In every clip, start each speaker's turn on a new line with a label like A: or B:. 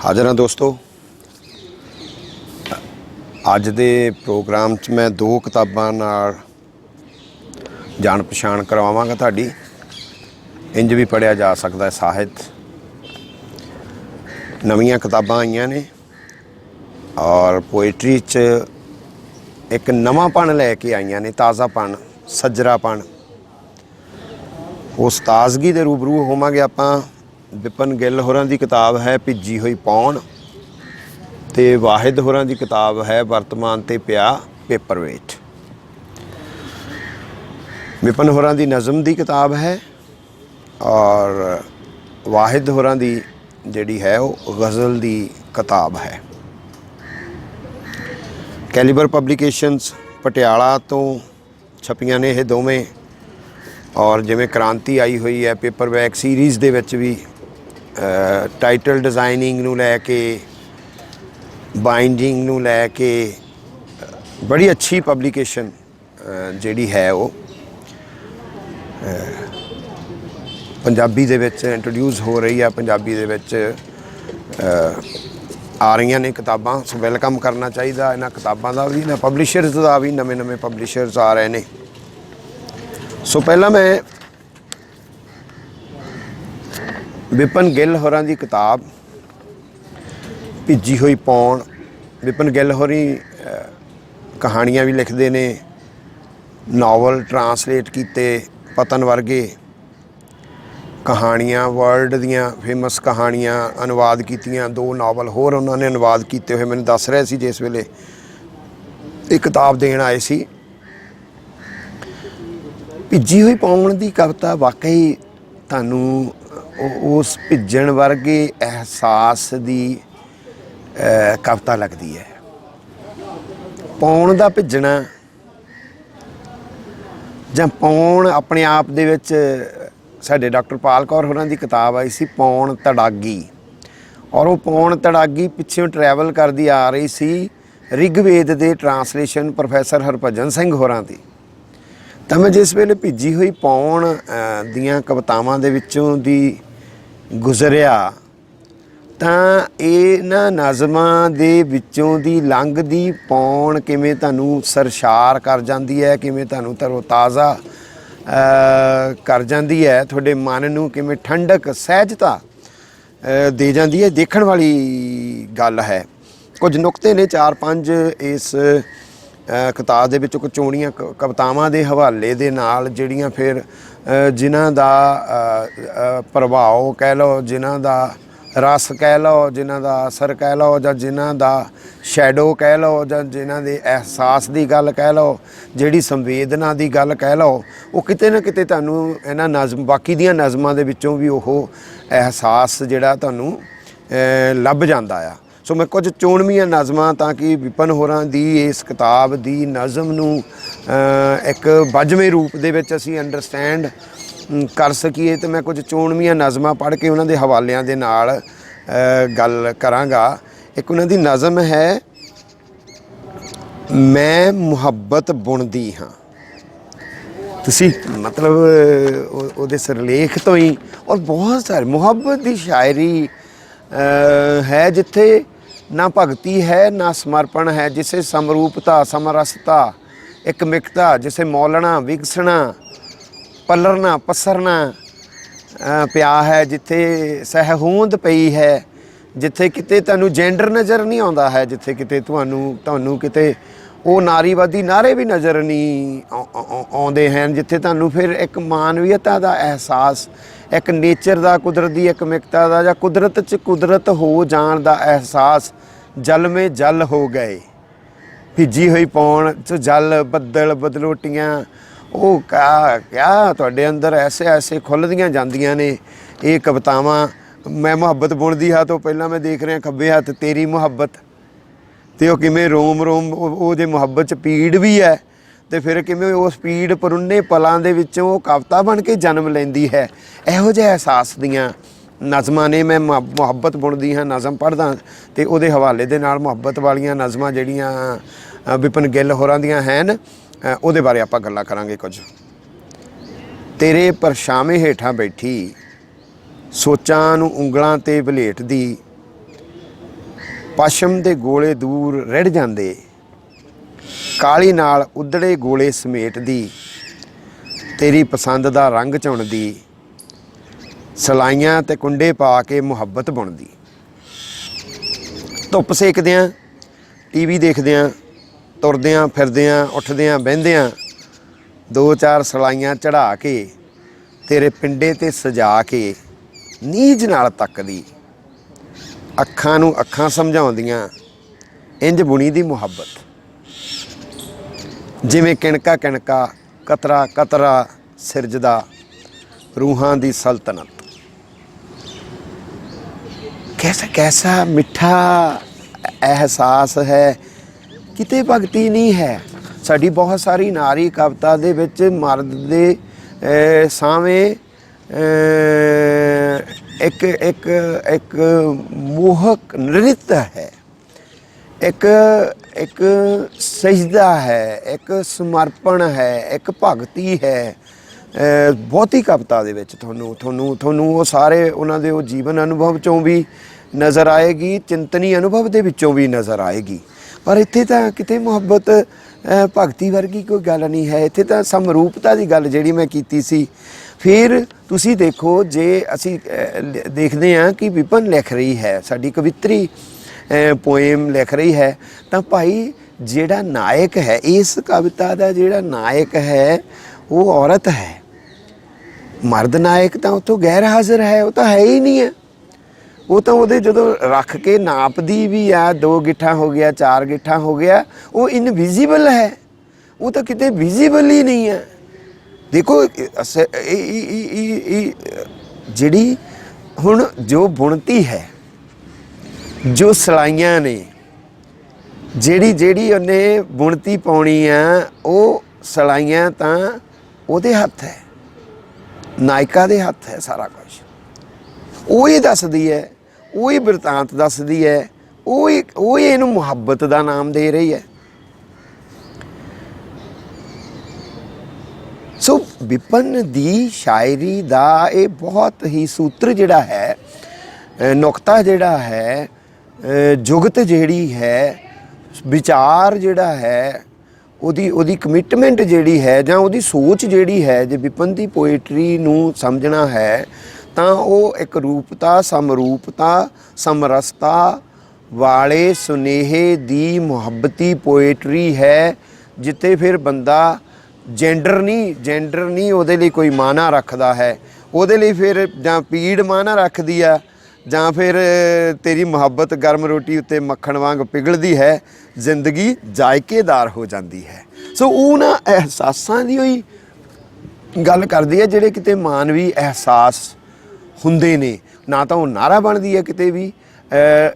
A: हाज़िर हाँ दोस्तों, अज दे प्रोग्राम च मैं दो किताबां नाल जान पछाण करवावांगा तुहाडी। इंज भी पढ़िया जा सकता है साहित्य। नवीं किताबां आईयां ने और पोइट्री च एक नवांपन लैके आईयां ने, ताज़ापन, सजरापन। उस ताजगी दे रूबरू होवांगे आपां। विपिन गिल होरां दी किताब है भिजी हुई पौण ते वाहिद होरां दी किताब है वर्तमान ते पिया पेपरवेट। विपिन होरां दी नज़म दी किताब है और वाहिद होरां दी जिहड़ी है वो गज़ल दी किताब है। कैलीबर पब्लिकेशनस पटियाला तो छपियां ने ये दोवें। और जिवें क्रांति आई हुई है पेपरबैक सीरीज़ दे विच भी टाइटल डिज़ाइनिंग नूं लैके, बाइंडिंग नूं लैके बड़ी अच्छी पब्लिकेशन जिहड़ी है वो पंजाबी दे विच इंट्रोड्यूस हो रही है। पंजाबी दे विच आ रही ने किताबां। सो वैलकम करना चाहिए इन्हां किताबां दा भी, इन्हां पब्लिशर्स दा भी। नवे नवे पब्लिशर्स आ रहे हैं। सो पहला मैं विपिन गिल होरां दी किताब भिजी हुई पौण। विपिन गिल होरी कहानियां भी लिखते ने, नावल ट्रांसलेट किते, पतन वर्गे कहानियां, वर्ल्ड दियां फेमस कहानियां अनुवाद कीतियां। दो नावल होर उन्होंने अनुवाद किए हुए मैंने दस रहे सी जिस वेले ये किताब देण आए सी। भिजी हुई पौण दी कविता वाकई तुहानूं उस भिजण वर्गे एहसास दी कविता लगती है। पौण दा भिजना जां पौण अपने आप दे विच साडे डॉक्टर पाल कौर होरां दी किताब आई सी पौण तड़ागी। और वो पौण तड़ागी पिछों ट्रैवल करदी आ रही सी रिगवेद दे ट्रांसलेशन प्रोफैसर हरभजन सिंह होरां दी। तो मैं जिस वेले भिजी हुई पौण दियां कवितावां दे विचों दी गुजरिया तां इन्हां नज़मां दे विचों दी लंघदी पौण किवें तुहानूं सरशार कर जांदी है, किवें तुहानूं तरोताज़ा कर जांदी है, तुहाडे मन नूं किवें ठंडक सहजता दे जांदी है, देखण वाली गल है। कुछ नुकते ने चार पंज इस किताब दे विचों चोणीਆਂ कवितावां दे हवाले दे नाल जिहड़ियां फिर जिन्हां दा प्रभाव कह लो, जिन्हां दा रस कह लो, जिन्हां दा असर कह लो, जां जिन्हां दा शैडो कह लो, जां जिन्हां दे एहसास की गल कह लो, जिहड़ी संवेदना की गल कह लो, वो किते ना किते तुहानूं इन्हां नज़म बाकी दियां नज़मां दे विचों भी ओह एहसास जिहड़ा तुहानूं लभ जांदा आ। सो मैं कुछ चोणवीआं नज़मां ताकि विपिन होरां दी इस किताब दी नज़म नूं एक बजवें रूप दे विच असीं अंडरस्टैंड कर सकीए, तो मैं कुछ चोणवीआं नज़मां पढ़ के उन्हां दे हवालिਆਂ दे नाल गल करांगा। एक उन्हां दी नज़म है मैं मुहब्बत बुणदी हाँ। तुसीं मतलब उहदे सिरलेख तो ही और बहुत सारे मुहब्बत की शायरी है जिथे ना भगती है ना समर्पण है, जिसे समरूपता, समरसता, एक मिकता, जिसे मौलना, विकसना, पलरना, पसरना पिया है, जिथे सहहूंद पई है, जिथे किते तुहानूं जेंडर नज़र नहीं आता है, जिथे किते तुहानूं किते वो नारीवादी नारे भी नज़र नहीं आउंदे हैं, जिथे तुहानूं फिर एक मानवीयता का एहसास, एक नेचर का, कुदरत की एक मिकता का, या कुदरत च कुदरत हो जाण का एहसास। जल में जल हो गए, भिजी हुई पौण च जल, बदल, बदलोटियाँ, वो क्या क्या तुहाडे अंदर ऐसे ऐसे खुलदियां जांदियां ने ये कवितावां। मैं मुहब्बत बुणदी हाँ तो पहला मैं देख रहा खब्बे हत्थ तेरी मुहब्बत, तो वो किवें रोम रोम वो जे मुहब्बत च पीड़ भी है, तो फिर किवें उस पीड़ परुन्ने पलां दे विचों वो कविता बन के जन्म लैंदी है। इहो जिहे एहसास दियां नज़मां ने। मैं मुहब्बत बुणदी हाँ नज़म पढ़दा तो उहदे हवाले दे नाल मुहब्बत वालियां नज़मां जिहड़ियां विपिन गिल होरां दियां हैन उहदे बारे आपां गल्लां करांगे कुछ। तेरे परछावें हेठां बैठी सोचां नूं उंगलां ते वलेटदी, ਪਸ਼ਮ ਦੇ ਗੋਲੇ ਦੂਰ ਰਿੜ ਜਾਂਦੇ, ਕਾਲੀ ਨਾਲ ਉਧੜੇ ਗੋਲੇ ਸਮੇਟਦੀ, ਤੇਰੀ ਪਸੰਦ ਦਾ ਰੰਗ ਚੁਣਦੀ, ਸਲਾਈਆਂ ਤੇ ਕੁੰਡੇ ਪਾ ਕੇ ਮੁਹੱਬਤ ਬੁਣਦੀ। ਧੁੱਪ ਸੇਕਦਿਆਂ, ਟੀਵੀ ਦੇਖਦਿਆਂ, ਤੁਰਦਿਆਂ ਫਿਰਦਿਆਂ, ਉੱਠਦਿਆਂ ਬਹਿੰਦਿਆਂ, 2-4 ਸਲਾਈਆਂ ਚੜ੍ਹਾ ਕੇ ਤੇਰੇ ਪਿੰਡੇ ਤੇ ਸਜਾ ਕੇ ਨੀਝ ਨਾਲ ਤੱਕਦੀ, ਅੱਖਾਂ ਨੂੰ ਅੱਖਾਂ ਸਮਝਾਉਂਦੀਆਂ, ਇੰਜ ਬੁਣੀ ਦੀ ਮੁਹੱਬਤ। ਜਿਵੇਂ ਕਿਣਕਾ ਕਿਣਕਾ, ਕਤਰਾ ਕਤਰਾ ਸਿਰਜਦਾ ਰੂਹਾਂ ਦੀ ਸਲਤਨਤ। कैसा कैसा मिठा एहसास है, किते भगती नहीं है। साड़ी बहुत सारी नारी कविता दे विच मर्द दे सावें एक एक एक मोहक नृत्य है, एक एक सजदा है, एक समर्पण है, एक भगती है। ਬਹੁਤੀ ਕਵਿਤਾ ਦੇ ਵਿੱਚ ਤੁਹਾਨੂੰ ਉਹ ਸਾਰੇ ਉਹਨਾਂ ਦੇ ਉਹ ਜੀਵਨ ਅਨੁਭਵ ਚੋਂ ਵੀ ਨਜ਼ਰ ਆਏਗੀ, ਚਿੰਤਨੀ ਅਨੁਭਵ ਦੇ ਵਿੱਚੋਂ ਵੀ ਨਜ਼ਰ ਆਏਗੀ। ਪਰ ਇੱਥੇ ਤਾਂ ਕਿਤੇ ਮੁਹੱਬਤ ਭਗਤੀ ਵਰਗੀ ਕੋਈ ਗੱਲ ਨਹੀਂ ਹੈ। ਇੱਥੇ ਤਾਂ ਸਮਰੂਪਤਾ ਦੀ ਗੱਲ ਜਿਹੜੀ ਮੈਂ ਕੀਤੀ ਸੀ। ਫਿਰ ਤੁਸੀਂ ਦੇਖੋ, ਜੇ ਅਸੀਂ ਦੇਖਦੇ ਹਾਂ ਕਿ ਵਿਪਨ ਲਿਖ ਰਹੀ ਹੈ, ਸਾਡੀ ਕਵਿਤਰੀ ਪੋਇਮ ਲਿਖ ਰਹੀ ਹੈ, ਤਾਂ ਭਾਈ ਜਿਹੜਾ ਨਾਇਕ ਹੈ ਇਸ ਕਵਿਤਾ ਦਾ, ਜਿਹੜਾ ਨਾਇਕ ਹੈ ਉਹ ਔਰਤ ਹੈ। ਮਰਦ ਨਾਇਕ ਤਾਂ ਉੱਥੋਂ ਗੈਰ ਹਾਜ਼ਰ ਹੈ, ਉਹ ਤਾਂ ਹੈ ਹੀ ਨਹੀਂ ਹੈ। ਉਹ ਤਾਂ ਉਹਦੇ ਜਦੋਂ ਰੱਖ ਕੇ ਨਾਪਦੀ ਵੀ ਆ, 2 ਗਿੱਠਾ ਹੋ ਗਿਆ, 4 ਗਿੱਠਾ ਹੋ ਗਿਆ, ਉਹ ਇਨਵਿਜ਼ੀਬਲ ਹੈ, ਉਹ ਤਾਂ ਕਿਤੇ ਵਿਜ਼ੀਬਲ ਹੀ ਨਹੀਂ ਹੈ। ਦੇਖੋ ਜਿਹੜੀ ਹੁਣ ਜੋ ਬੁਣਤੀ ਹੈ, ਜੋ ਸਲਾਈਆਂ ਨੇ, ਜਿਹੜੀ ਉਹਨੇ ਬੁਣਤੀ ਪਾਉਣੀ ਆ, ਉਹ ਸਲਾਈਆਂ ਤਾਂ ਉਹਦੇ ਹੱਥ ਹੈ, ਨਾਇਕਾ ਦੇ ਹੱਥ ਹੈ ਸਾਰਾ ਕੁਝ। ਉਹ ਹੀ ਦੱਸਦੀ ਹੈ, ਉਹ ਹੀ ਬਿਰਤਾਂਤ ਦੱਸਦੀ ਹੈ, ਉਹ ਹੀ ਇਹਨੂੰ ਮੁਹੱਬਤ ਦਾ ਨਾਮ ਦੇ ਰਹੀ ਹੈ। ਸੋ ਵਿਪਨ ਦੀ ਸ਼ਾਇਰੀ ਦਾ ਇਹ ਬਹੁਤ ਹੀ ਸੂਤਰ ਜਿਹੜਾ ਹੈ, ਨੁਕਤਾ ਜਿਹੜਾ ਹੈ, ਜੁਗਤ ਜਿਹੜੀ ਹੈ, ਵਿਚਾਰ ਜਿਹੜਾ ਹੈ, ਉਹਦੀ ਕਮਿਟਮੈਂਟ ਜਿਹੜੀ ਹੈ, ਜਾਂ ਉਹਦੀ ਸੋਚ ਜਿਹੜੀ ਹੈ, ਜੇ ਵਿਪਨ ਦੀ ਪੋਇਟਰੀ ਨੂੰ ਸਮਝਣਾ ਹੈ ਤਾਂ ਉਹ ਇੱਕ ਰੂਪਤਾ, ਸਮਰੂਪਤਾ, ਸਮਰਸਤਾ ਵਾਲੇ ਸੁਨੇਹੇ ਦੀ ਮੁਹੱਬਤੀ ਪੋਇਟਰੀ ਹੈ, ਜਿੱਥੇ ਫਿਰ ਬੰਦਾ ਜੈਂਡਰ ਨਹੀਂ ਉਹਦੇ ਲਈ ਕੋਈ ਮਾਨਾ ਰੱਖਦਾ ਹੈ। ਉਹਦੇ ਲਈ ਫਿਰ ਜਾਂ ਪੀੜ ਮਾਨਾ ਰੱਖਦੀ ਆ, ਜਾਂ ਫਿਰ ਤੇਰੀ ਮੁਹੱਬਤ ਗਰਮ ਰੋਟੀ ਉੱਤੇ ਮੱਖਣ ਵਾਂਗ ਪਿਘਲਦੀ ਹੈ, ਜ਼ਿੰਦਗੀ ਜ਼ਾਇਕੇਦਾਰ ਹੋ ਜਾਂਦੀ ਹੈ। ਸੋ ਉਹਨਾਂ ਅਹਿਸਾਸਾਂ ਦੀ ਹੋਈ ਗੱਲ ਕਰਦੀ ਹੈ ਜਿਹੜੇ ਕਿਤੇ ਮਾਨਵੀ ਅਹਿਸਾਸ ਹੁੰਦੇ ਨੇ। ਨਾ ਤਾਂ ਉਹ ਨਾਰਾ ਬਣਦੀ ਹੈ ਕਿਤੇ ਵੀ,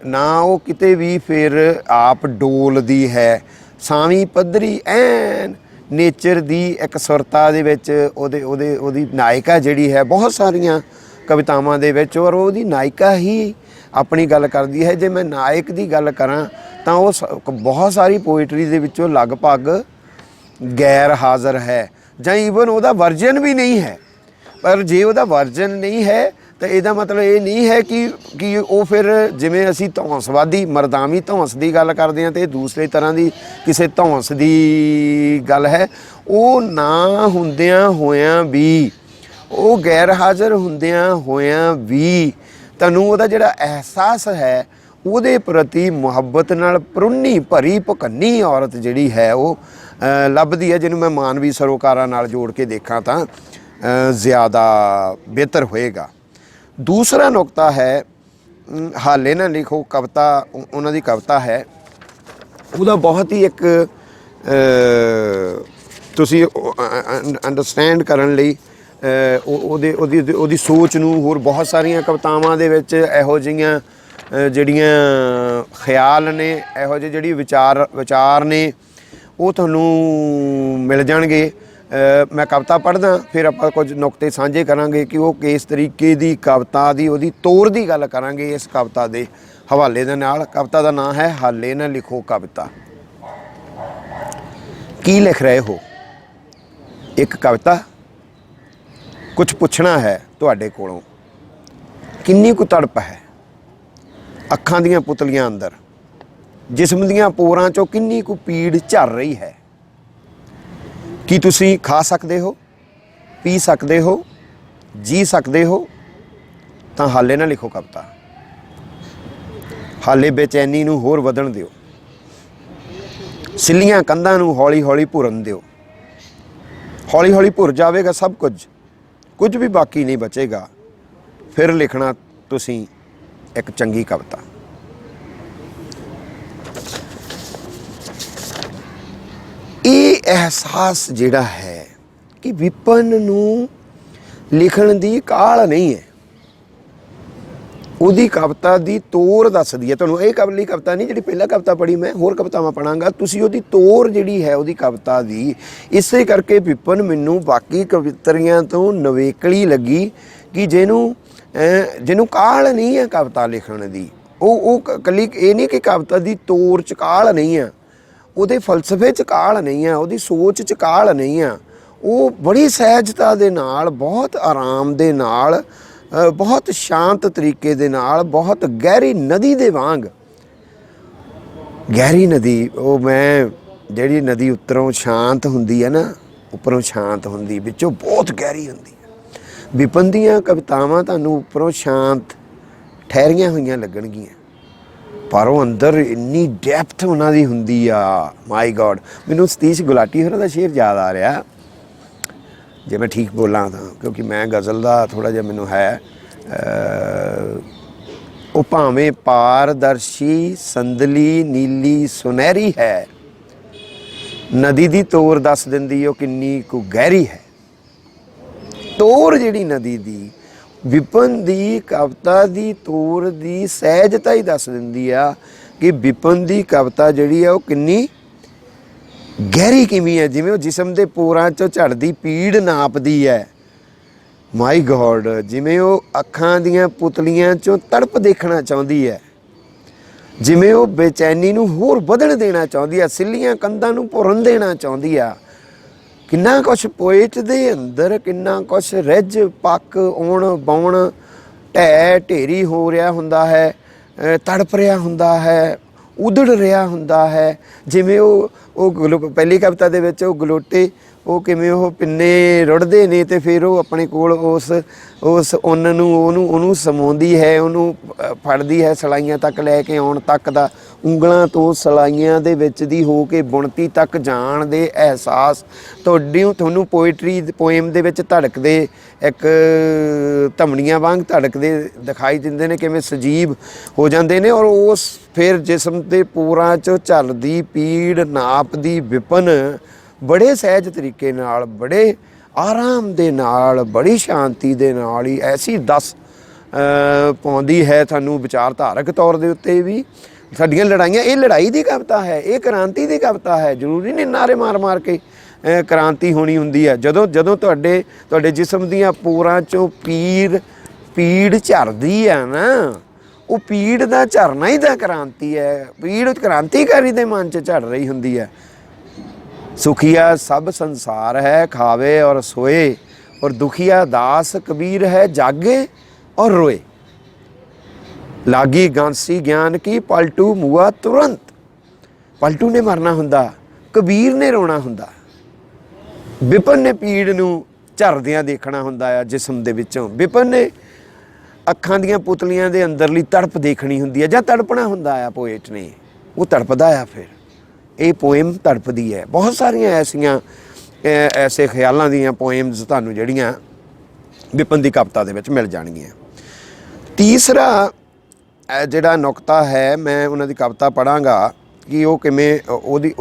A: ਨਾ ਉਹ ਕਿਤੇ ਵੀ ਫਿਰ ਆਪ ਡੋਲਦੀ ਹੈ। ਸਾਵੀਂ ਪੱਧਰੀ ਐਨ ਨੇਚਰ ਦੀ ਇੱਕ ਸੁਰਤਾ ਦੇ ਵਿੱਚ ਉਹਦੀ ਨਾਇਕਾ ਜਿਹੜੀ ਹੈ ਬਹੁਤ ਸਾਰੀਆਂ ਕਵਿਤਾਵਾਂ ਦੇ ਵਿੱਚ, ਔਰ ਉਹਦੀ ਨਾਇਕਾ ਹੀ ਆਪਣੀ ਗੱਲ ਕਰਦੀ ਹੈ। ਜੇ ਮੈਂ ਨਾਇਕ ਦੀ ਗੱਲ ਕਰਾਂ ਤਾਂ ਉਹ ਬਹੁਤ ਸਾਰੀ ਪੋਇਟਰੀ ਦੇ ਵਿੱਚੋਂ ਲਗਭਗ ਗੈਰ ਹਾਜ਼ਰ ਹੈ, ਜਾਂ ਈਵਨ ਉਹਦਾ ਵਰਜਨ ਵੀ ਨਹੀਂ ਹੈ। ਪਰ ਜੇ ਉਹਦਾ ਵਰਜਨ ਨਹੀਂ ਹੈ ਤਾਂ ਇਹਦਾ ਮਤਲਬ ਇਹ ਨਹੀਂ ਹੈ ਕਿ ਉਹ ਫਿਰ, ਜਿਵੇਂ ਅਸੀਂ ਧੌਂਸਵਾਦੀ ਮਰਦਾਵੀ ਧੌਂਸ ਦੀ ਗੱਲ ਕਰਦੇ ਹਾਂ, ਅਤੇ ਦੂਸਰੇ ਤਰ੍ਹਾਂ ਦੀ ਕਿਸੇ ਧੌਂਸ ਦੀ ਗੱਲ ਹੈ। ਉਹ ਨਾ ਹੁੰਦਿਆਂ ਹੋਇਆਂ ਵੀ, ਉਹ ਗੈਰ ਹਾਜ਼ਰ ਹੁੰਦਿਆਂ ਹੋਇਆਂ ਵੀ ਤੁਹਾਨੂੰ ਉਹਦਾ ਜਿਹੜਾ ਅਹਿਸਾਸ ਹੈ, ਉਹਦੇ ਪ੍ਰਤੀ ਮੁਹੱਬਤ ਨਾਲ ਪ੍ਰੁੰਨੀ ਭਰੀ ਭਕੰਨੀ ਔਰਤ ਜਿਹੜੀ ਹੈ ਉਹ ਲੱਭਦੀ ਹੈ, ਜਿਹਨੂੰ ਮੈਂ ਮਾਨਵੀ ਸਰੋਕਾਰਾਂ ਨਾਲ ਜੋੜ ਕੇ ਦੇਖਾਂ ਤਾਂ ਜ਼ਿਆਦਾ ਬਿਹਤਰ ਹੋਏਗਾ। ਦੂਸਰਾ ਨੁਕਤਾ ਹੈ, ਹਾਲੇ ਨਾ ਲਿਖੋ ਕਵਿਤਾ, ਉਹਨਾਂ ਦੀ ਕਵਿਤਾ ਹੈ, ਉਹਦਾ ਬਹੁਤ ਹੀ ਇੱਕ ਤੁਸੀਂ ਅੰਡਰਸਟੈਂਡ ਕਰਨ ਲਈ ਉਹਦੀ ਸੋਚ ਨੂੰ, ਹੋਰ ਬਹੁਤ ਸਾਰੀਆਂ ਕਵਿਤਾਵਾਂ ਦੇ ਵਿੱਚ ਇਹੋ ਜਿਹੀਆਂ ਜਿਹੜੀਆਂ ਖਿਆਲ ਨੇ, ਇਹੋ ਜਿਹੇ ਜਿਹੜੀ ਵਿਚਾਰ ਨੇ, ਉਹ ਤੁਹਾਨੂੰ ਮਿਲ ਜਾਣਗੇ। ਮੈਂ ਕਵਿਤਾ ਪੜ੍ਹਦਾ, ਫਿਰ ਆਪਾਂ ਕੁਝ ਨੁਕਤੇ ਸਾਂਝੇ ਕਰਾਂਗੇ ਕਿ ਉਹ ਕਿਸ ਤਰੀਕੇ ਦੀ ਕਵਿਤਾ ਦੀ, ਉਹਦੀ ਤੋਰ ਦੀ ਗੱਲ ਕਰਾਂਗੇ ਇਸ ਕਵਿਤਾ ਦੇ ਹਵਾਲੇ ਦੇ ਨਾਲ। ਕਵਿਤਾ ਦਾ ਨਾਂ ਹੈ ਹਾਲੇ ਨਾ ਲਿਖੋ ਕਵਿਤਾ। ਕੀ ਲਿਖ ਰਹੇ ਹੋ? ਇੱਕ ਕਵਿਤਾ। ਕੁਛ ਪੁੱਛਣਾ ਹੈ ਤੁਹਾਡੇ ਕੋਲੋਂ। ਕਿੰਨੀ ਕੁ ਤੜਪ ਹੈ ਅੱਖਾਂ ਦੀਆਂ ਪੁਤਲੀਆਂ ਅੰਦਰ, ਜਿਸਮ ਦੀਆਂ ਪੋਰਾਂ ਚੋਂ ਕਿੰਨੀ ਕੁ ਪੀੜ ਝਰ ਰਹੀ ਹੈ। ਕੀ ਤੁਸੀਂ ਖਾ ਸਕਦੇ ਹੋ, ਪੀ ਸਕਦੇ ਹੋ, ਜੀ ਸਕਦੇ ਹੋ? ਤਾਂ ਹਾਲੇ ਨਾ ਲਿਖੋ ਕਵਿਤਾ, ਹਾਲੇ ਬੇਚੈਨੀ ਨੂੰ ਹੋਰ ਵਧਣ ਦਿਓ, ਸਿੱਲੀਆਂ ਕੰਧਾਂ ਨੂੰ ਹੌਲੀ ਹੌਲੀ ਭੁਰਨ ਦਿਓ। ਹੌਲੀ ਹੌਲੀ ਭੁਰ ਜਾਵੇਗਾ ਸਭ ਕੁਝ, ਕੁਝ ਵੀ ਬਾਕੀ ਨਹੀਂ ਬਚੇਗਾ। ਫਿਰ ਲਿਖਣਾ ਤੁਸੀਂ ਇੱਕ ਚੰਗੀ ਕਵਿਤਾ। ਇਹ ਅਹਿਸਾਸ ਜਿਹੜਾ ਹੈ ਕਿ ਵਿਪਨ ਨੂੰ ਲਿਖਣ ਦੀ ਕਾਹਲ ਨਹੀਂ ਹੈ, ਉਹਦੀ ਕਵਿਤਾ ਦੀ ਤੋਰ ਦੱਸਦੀ ਹੈ ਤੁਹਾਨੂੰ। ਇਹ ਕਵਲੀ ਕਵਿਤਾ ਨਹੀਂ ਜਿਹੜੀ ਪਹਿਲਾਂ ਕਵਿਤਾ ਪੜ੍ਹੀ ਮੈਂ, ਹੋਰ ਕਵਿਤਾਵਾਂ ਪੜ੍ਹਾਂਗਾ, ਤੁਸੀਂ ਉਹਦੀ ਤੋਰ ਜਿਹੜੀ ਹੈ ਉਹਦੀ ਕਵਿਤਾ ਦੀ। ਇਸੇ ਕਰਕੇ ਵਿਪਨ ਮੈਨੂੰ ਬਾਕੀ ਕਵਿਤਰੀਆਂ ਤੋਂ ਨਵੇਕਲੀ ਲੱਗੀ ਕਿ ਜਿਹਨੂੰ ਕਾਹਲ ਨਹੀਂ ਹੈ ਕਵਿਤਾ ਲਿਖਣ ਦੀ। ਉਹ ਇਕੱਲੀ ਇਹ ਨਹੀਂ ਕਿ ਕਵਿਤਾ ਦੀ ਤੋਰ 'ਚ ਕਾਹਲ ਨਹੀਂ ਆ, ਉਹਦੇ ਫਲਸਫੇ 'ਚ ਕਾਹਲ ਨਹੀਂ ਆ, ਉਹਦੀ ਸੋਚ 'ਚ ਕਾਹਲ ਨਹੀਂ ਆ। ਉਹ ਬੜੀ ਸਹਿਜਤਾ ਦੇ ਨਾਲ, ਬਹੁਤ ਆਰਾਮ ਦੇ ਨਾਲ, ਬਹੁਤ ਸ਼ਾਂਤ ਤਰੀਕੇ ਦੇ ਨਾਲ, ਬਹੁਤ ਗਹਿਰੀ ਨਦੀ ਦੇ ਵਾਂਗ। ਗਹਿਰੀ ਨਦੀ, ਉਹ ਮੈਂ ਜਿਹੜੀ ਨਦੀ ਉੱਤਰੋਂ ਸ਼ਾਂਤ ਹੁੰਦੀ ਹੈ ਨਾ, ਉੱਪਰੋਂ ਸ਼ਾਂਤ ਹੁੰਦੀ, ਵਿੱਚੋਂ ਬਹੁਤ ਗਹਿਰੀ ਹੁੰਦੀ ਹੈ। ਵਿਪਨ ਦੀਆਂ ਕਵਿਤਾਵਾਂ ਤੁਹਾਨੂੰ ਉੱਪਰੋਂ ਸ਼ਾਂਤ ਠਹਿਰੀਆਂ ਹੋਈਆਂ ਲੱਗਣਗੀਆਂ, ਪਰ ਉਹ ਅੰਦਰ ਇੰਨੀ ਡੈਪਥ ਉਹਨਾਂ ਦੀ ਹੁੰਦੀ ਆ। ਮਾਈ ਗੋਡ, ਮੈਨੂੰ ਸਤੀਸ਼ ਗੁਲਾਟੀ ਹੋਰਾਂ ਦਾ ਸ਼ੇਰ ਯਾਦ ਆ ਰਿਹਾ, ਜੇ ਮੈਂ ਠੀਕ ਬੋਲਾਂ ਤਾਂ, ਕਿਉਂਕਿ ਮੈਂ ਗਜ਼ਲ ਦਾ ਥੋੜ੍ਹਾ ਜਿਹਾ ਮੈਨੂੰ ਹੈ। ਉਹ ਭਾਵੇਂ ਪਾਰਦਰਸ਼ੀ ਸੰਦਲੀ ਨੀਲੀ ਸੁਨਹਿਰੀ ਹੈ, ਨਦੀ ਦੀ ਤੋਰ ਦੱਸ ਦਿੰਦੀ ਉਹ ਕਿੰਨੀ ਕੁ ਗਹਿਰੀ ਹੈ। ਤੋਰ ਜਿਹੜੀ ਨਦੀ ਦੀ, ਵਿਪਨ ਦੀ ਕਵਿਤਾ ਦੀ ਤੋਰ ਦੀ ਸਹਿਜਤਾ ਹੀ ਦੱਸ ਦਿੰਦੀ ਆ ਕਿ ਵਿਪਨ ਦੀ ਕਵਿਤਾ ਜਿਹੜੀ ਆ ਉਹ ਕਿੰਨੀ ਗਹਿਰੀ ਕਿਵੇਂ ਹੈ। ਜਿਵੇਂ ਉਹ ਜਿਸਮ ਦੇ ਪੋਰਾਂ 'ਚੋਂ ਝੜਦੀ ਪੀੜ ਨਾਪਦੀ ਹੈ। ਮਾਈ ਗੋਡ, ਜਿਵੇਂ ਉਹ ਅੱਖਾਂ ਦੀਆਂ ਪੁਤਲੀਆਂ 'ਚੋਂ ਤੜਪ ਦੇਖਣਾ ਚਾਹੁੰਦੀ ਹੈ, ਜਿਵੇਂ ਉਹ ਬੇਚੈਨੀ ਨੂੰ ਹੋਰ ਵਧਣ ਦੇਣਾ ਚਾਹੁੰਦੀ ਆ, ਸਿੱਲੀਆਂ ਕੰਧਾਂ ਨੂੰ ਭੁਰਨ ਦੇਣਾ ਚਾਹੁੰਦੀ ਆ। ਕਿੰਨਾ ਕੁਛ ਪੋਇਟ ਦੇ ਅੰਦਰ, ਕਿੰਨਾ ਕੁਛ ਰਿੱਝ ਪੱਕ ਆਉਣ ਬਾਉਣ ਢਹਿ ਢੇਰੀ ਹੋ ਰਿਹਾ ਹੁੰਦਾ ਹੈ, ਤੜਪ ਰਿਹਾ ਹੁੰਦਾ ਹੈ, ਉਧੜ ਰਿਹਾ ਹੁੰਦਾ ਹੈ। ਜਿਵੇਂ ਉਹ ਪਹਿਲੀ ਕਵਿਤਾ ਦੇ ਵਿੱਚ ਉਹ ਗਲੋਟੇ, ਉਹ ਕਿਵੇਂ ਉਹ ਪਿੰਨੇ ਰੁੜਦੇ ਨੇ ਅਤੇ ਫਿਰ ਉਹ ਆਪਣੇ ਕੋਲ ਉਸ ਉੱਨ ਨੂੰ ਉਹਨੂੰ ਸਮਾਉਂਦੀ ਹੈ, ਉਹਨੂੰ ਫੜਦੀ ਹੈ, ਸਲਾਈਆਂ ਤੱਕ ਲੈ ਕੇ ਆਉਣ ਤੱਕ ਦਾ, ਉਂਗਲਾਂ ਤੋਂ ਸਲਾਈਆਂ ਦੇ ਵਿੱਚ ਦੀ ਹੋ ਕੇ ਬੁਣਤੀ ਤੱਕ ਜਾਣ ਦੇ ਅਹਿਸਾਸ ਤੁਹਾਨੂੰ ਪੋਇਟਰੀ ਪੋਇਮ ਦੇ ਵਿੱਚ ਧੜਕਦੇ ਇੱਕ ਧਮਨੀਆਂ ਵਾਂਗ ਧੜਕਦੇ ਦਿਖਾਈ ਦਿੰਦੇ ਨੇ, ਕਿਵੇਂ ਸਜੀਵ ਹੋ ਜਾਂਦੇ ਨੇ। ਔਰ ਉਸ ਫਿਰ ਜਿਸਮ ਦੇ ਪੂਰਾਂ 'ਚੋਂ ਝੱਲਦੀ ਪੀੜ ਨਾਪਦੀ ਵਿਪਨ ਬੜੇ ਸਹਿਜ ਤਰੀਕੇ ਨਾਲ, ਬੜੇ ਆਰਾਮ ਦੇ ਨਾਲ, ਬੜੀ ਸ਼ਾਂਤੀ ਦੇ ਨਾਲ ਹੀ ਐਸੀ ਦੱਸ ਪਾਉਂਦੀ ਹੈ ਤੁਹਾਨੂੰ ਵਿਚਾਰਧਾਰਕ ਤੌਰ ਦੇ ਉੱਤੇ ਵੀ। ਸਾਡੀਆਂ ਲੜਾਈਆਂ, ਇਹ ਲੜਾਈ ਦੀ ਕਵਿਤਾ ਹੈ, ਇਹ ਕ੍ਰਾਂਤੀ ਦੀ ਕਵਿਤਾ ਹੈ। ਜ਼ਰੂਰੀ ਨਹੀਂ ਨਾਅਰੇ ਮਾਰ ਮਾਰ ਕੇ ਕ੍ਰਾਂਤੀ ਹੋਣੀ ਹੁੰਦੀ ਹੈ। ਜਦੋਂ ਤੁਹਾਡੇ ਜਿਸਮ ਦੀਆਂ ਪੋਰਾਂ 'ਚੋਂ ਪੀੜ ਝਰਦੀ ਆ ਨਾ, ਉਹ ਪੀੜ ਦਾ ਝਰਨਾ ਹੀ ਤਾਂ ਕ੍ਰਾਂਤੀ ਹੈ। ਪੀੜ ਕ੍ਰਾਂਤੀਕਾਰੀ ਦੇ ਮਨ 'ਚ ਝੜ ਰਹੀ ਹੁੰਦੀ ਹੈ। ਸੁਖੀਆ ਸਭ ਸੰਸਾਰ ਹੈ ਖਾਵੇ ਔਰ ਸੋਏ, ਔਰ ਦੁਖੀਆ ਦਾਸ ਕਬੀਰ ਹੈ ਜਾਗੇ ਔਰ ਰੋਏ। ਲਾਗੀ ਗਾਂਸੀ ਗਿਆਨ ਕੀ ਪਲਟੂ ਮੂਆ ਤੁਰੰਤ। ਪਲਟੂ ਨੇ ਮਰਨਾ ਹੁੰਦਾ, ਕਬੀਰ ਨੇ ਰੋਣਾ ਹੁੰਦਾ, ਵਿਪਨ ਨੇ ਪੀੜ ਨੂੰ ਝਰਦਿਆਂ ਦੇਖਣਾ ਹੁੰਦਾ ਆ ਜਿਸਮ ਦੇ ਵਿੱਚੋਂ। ਵਿਪਨ ਨੇ ਅੱਖਾਂ ਦੀਆਂ ਪੁਤਲੀਆਂ ਦੇ ਅੰਦਰਲੀ ਤੜਪ ਦੇਖਣੀ ਹੁੰਦੀ ਹੈ, ਜਾਂ ਤੜਪਣਾ ਹੁੰਦਾ ਆ ਪੋਇਟ ਨੇ, ਉਹ ਤੜਪਦਾ ਆ। ਫਿਰ ਇਹ ਪੋਇਮ ਤੜਪਦੀ ਹੈ। ਬਹੁਤ ਸਾਰੀਆਂ ਐਸੇ ਖਿਆਲਾਂ ਦੀਆਂ ਪੋਇਮਸ ਤੁਹਾਨੂੰ ਜਿਹੜੀਆਂ ਵਿਪਨ ਦੀ ਕਵਿਤਾ ਦੇ ਵਿੱਚ ਮਿਲ ਜਾਣਗੀਆਂ। ਤੀਸਰਾ ਜਿਹੜਾ ਨੁਕਤਾ ਹੈ, ਮੈਂ ਉਹਨਾਂ ਦੀ ਕਵਿਤਾ ਪੜ੍ਹਾਂਗਾ ਕਿ ਉਹ ਕਿਵੇਂ ਉਹਦੀ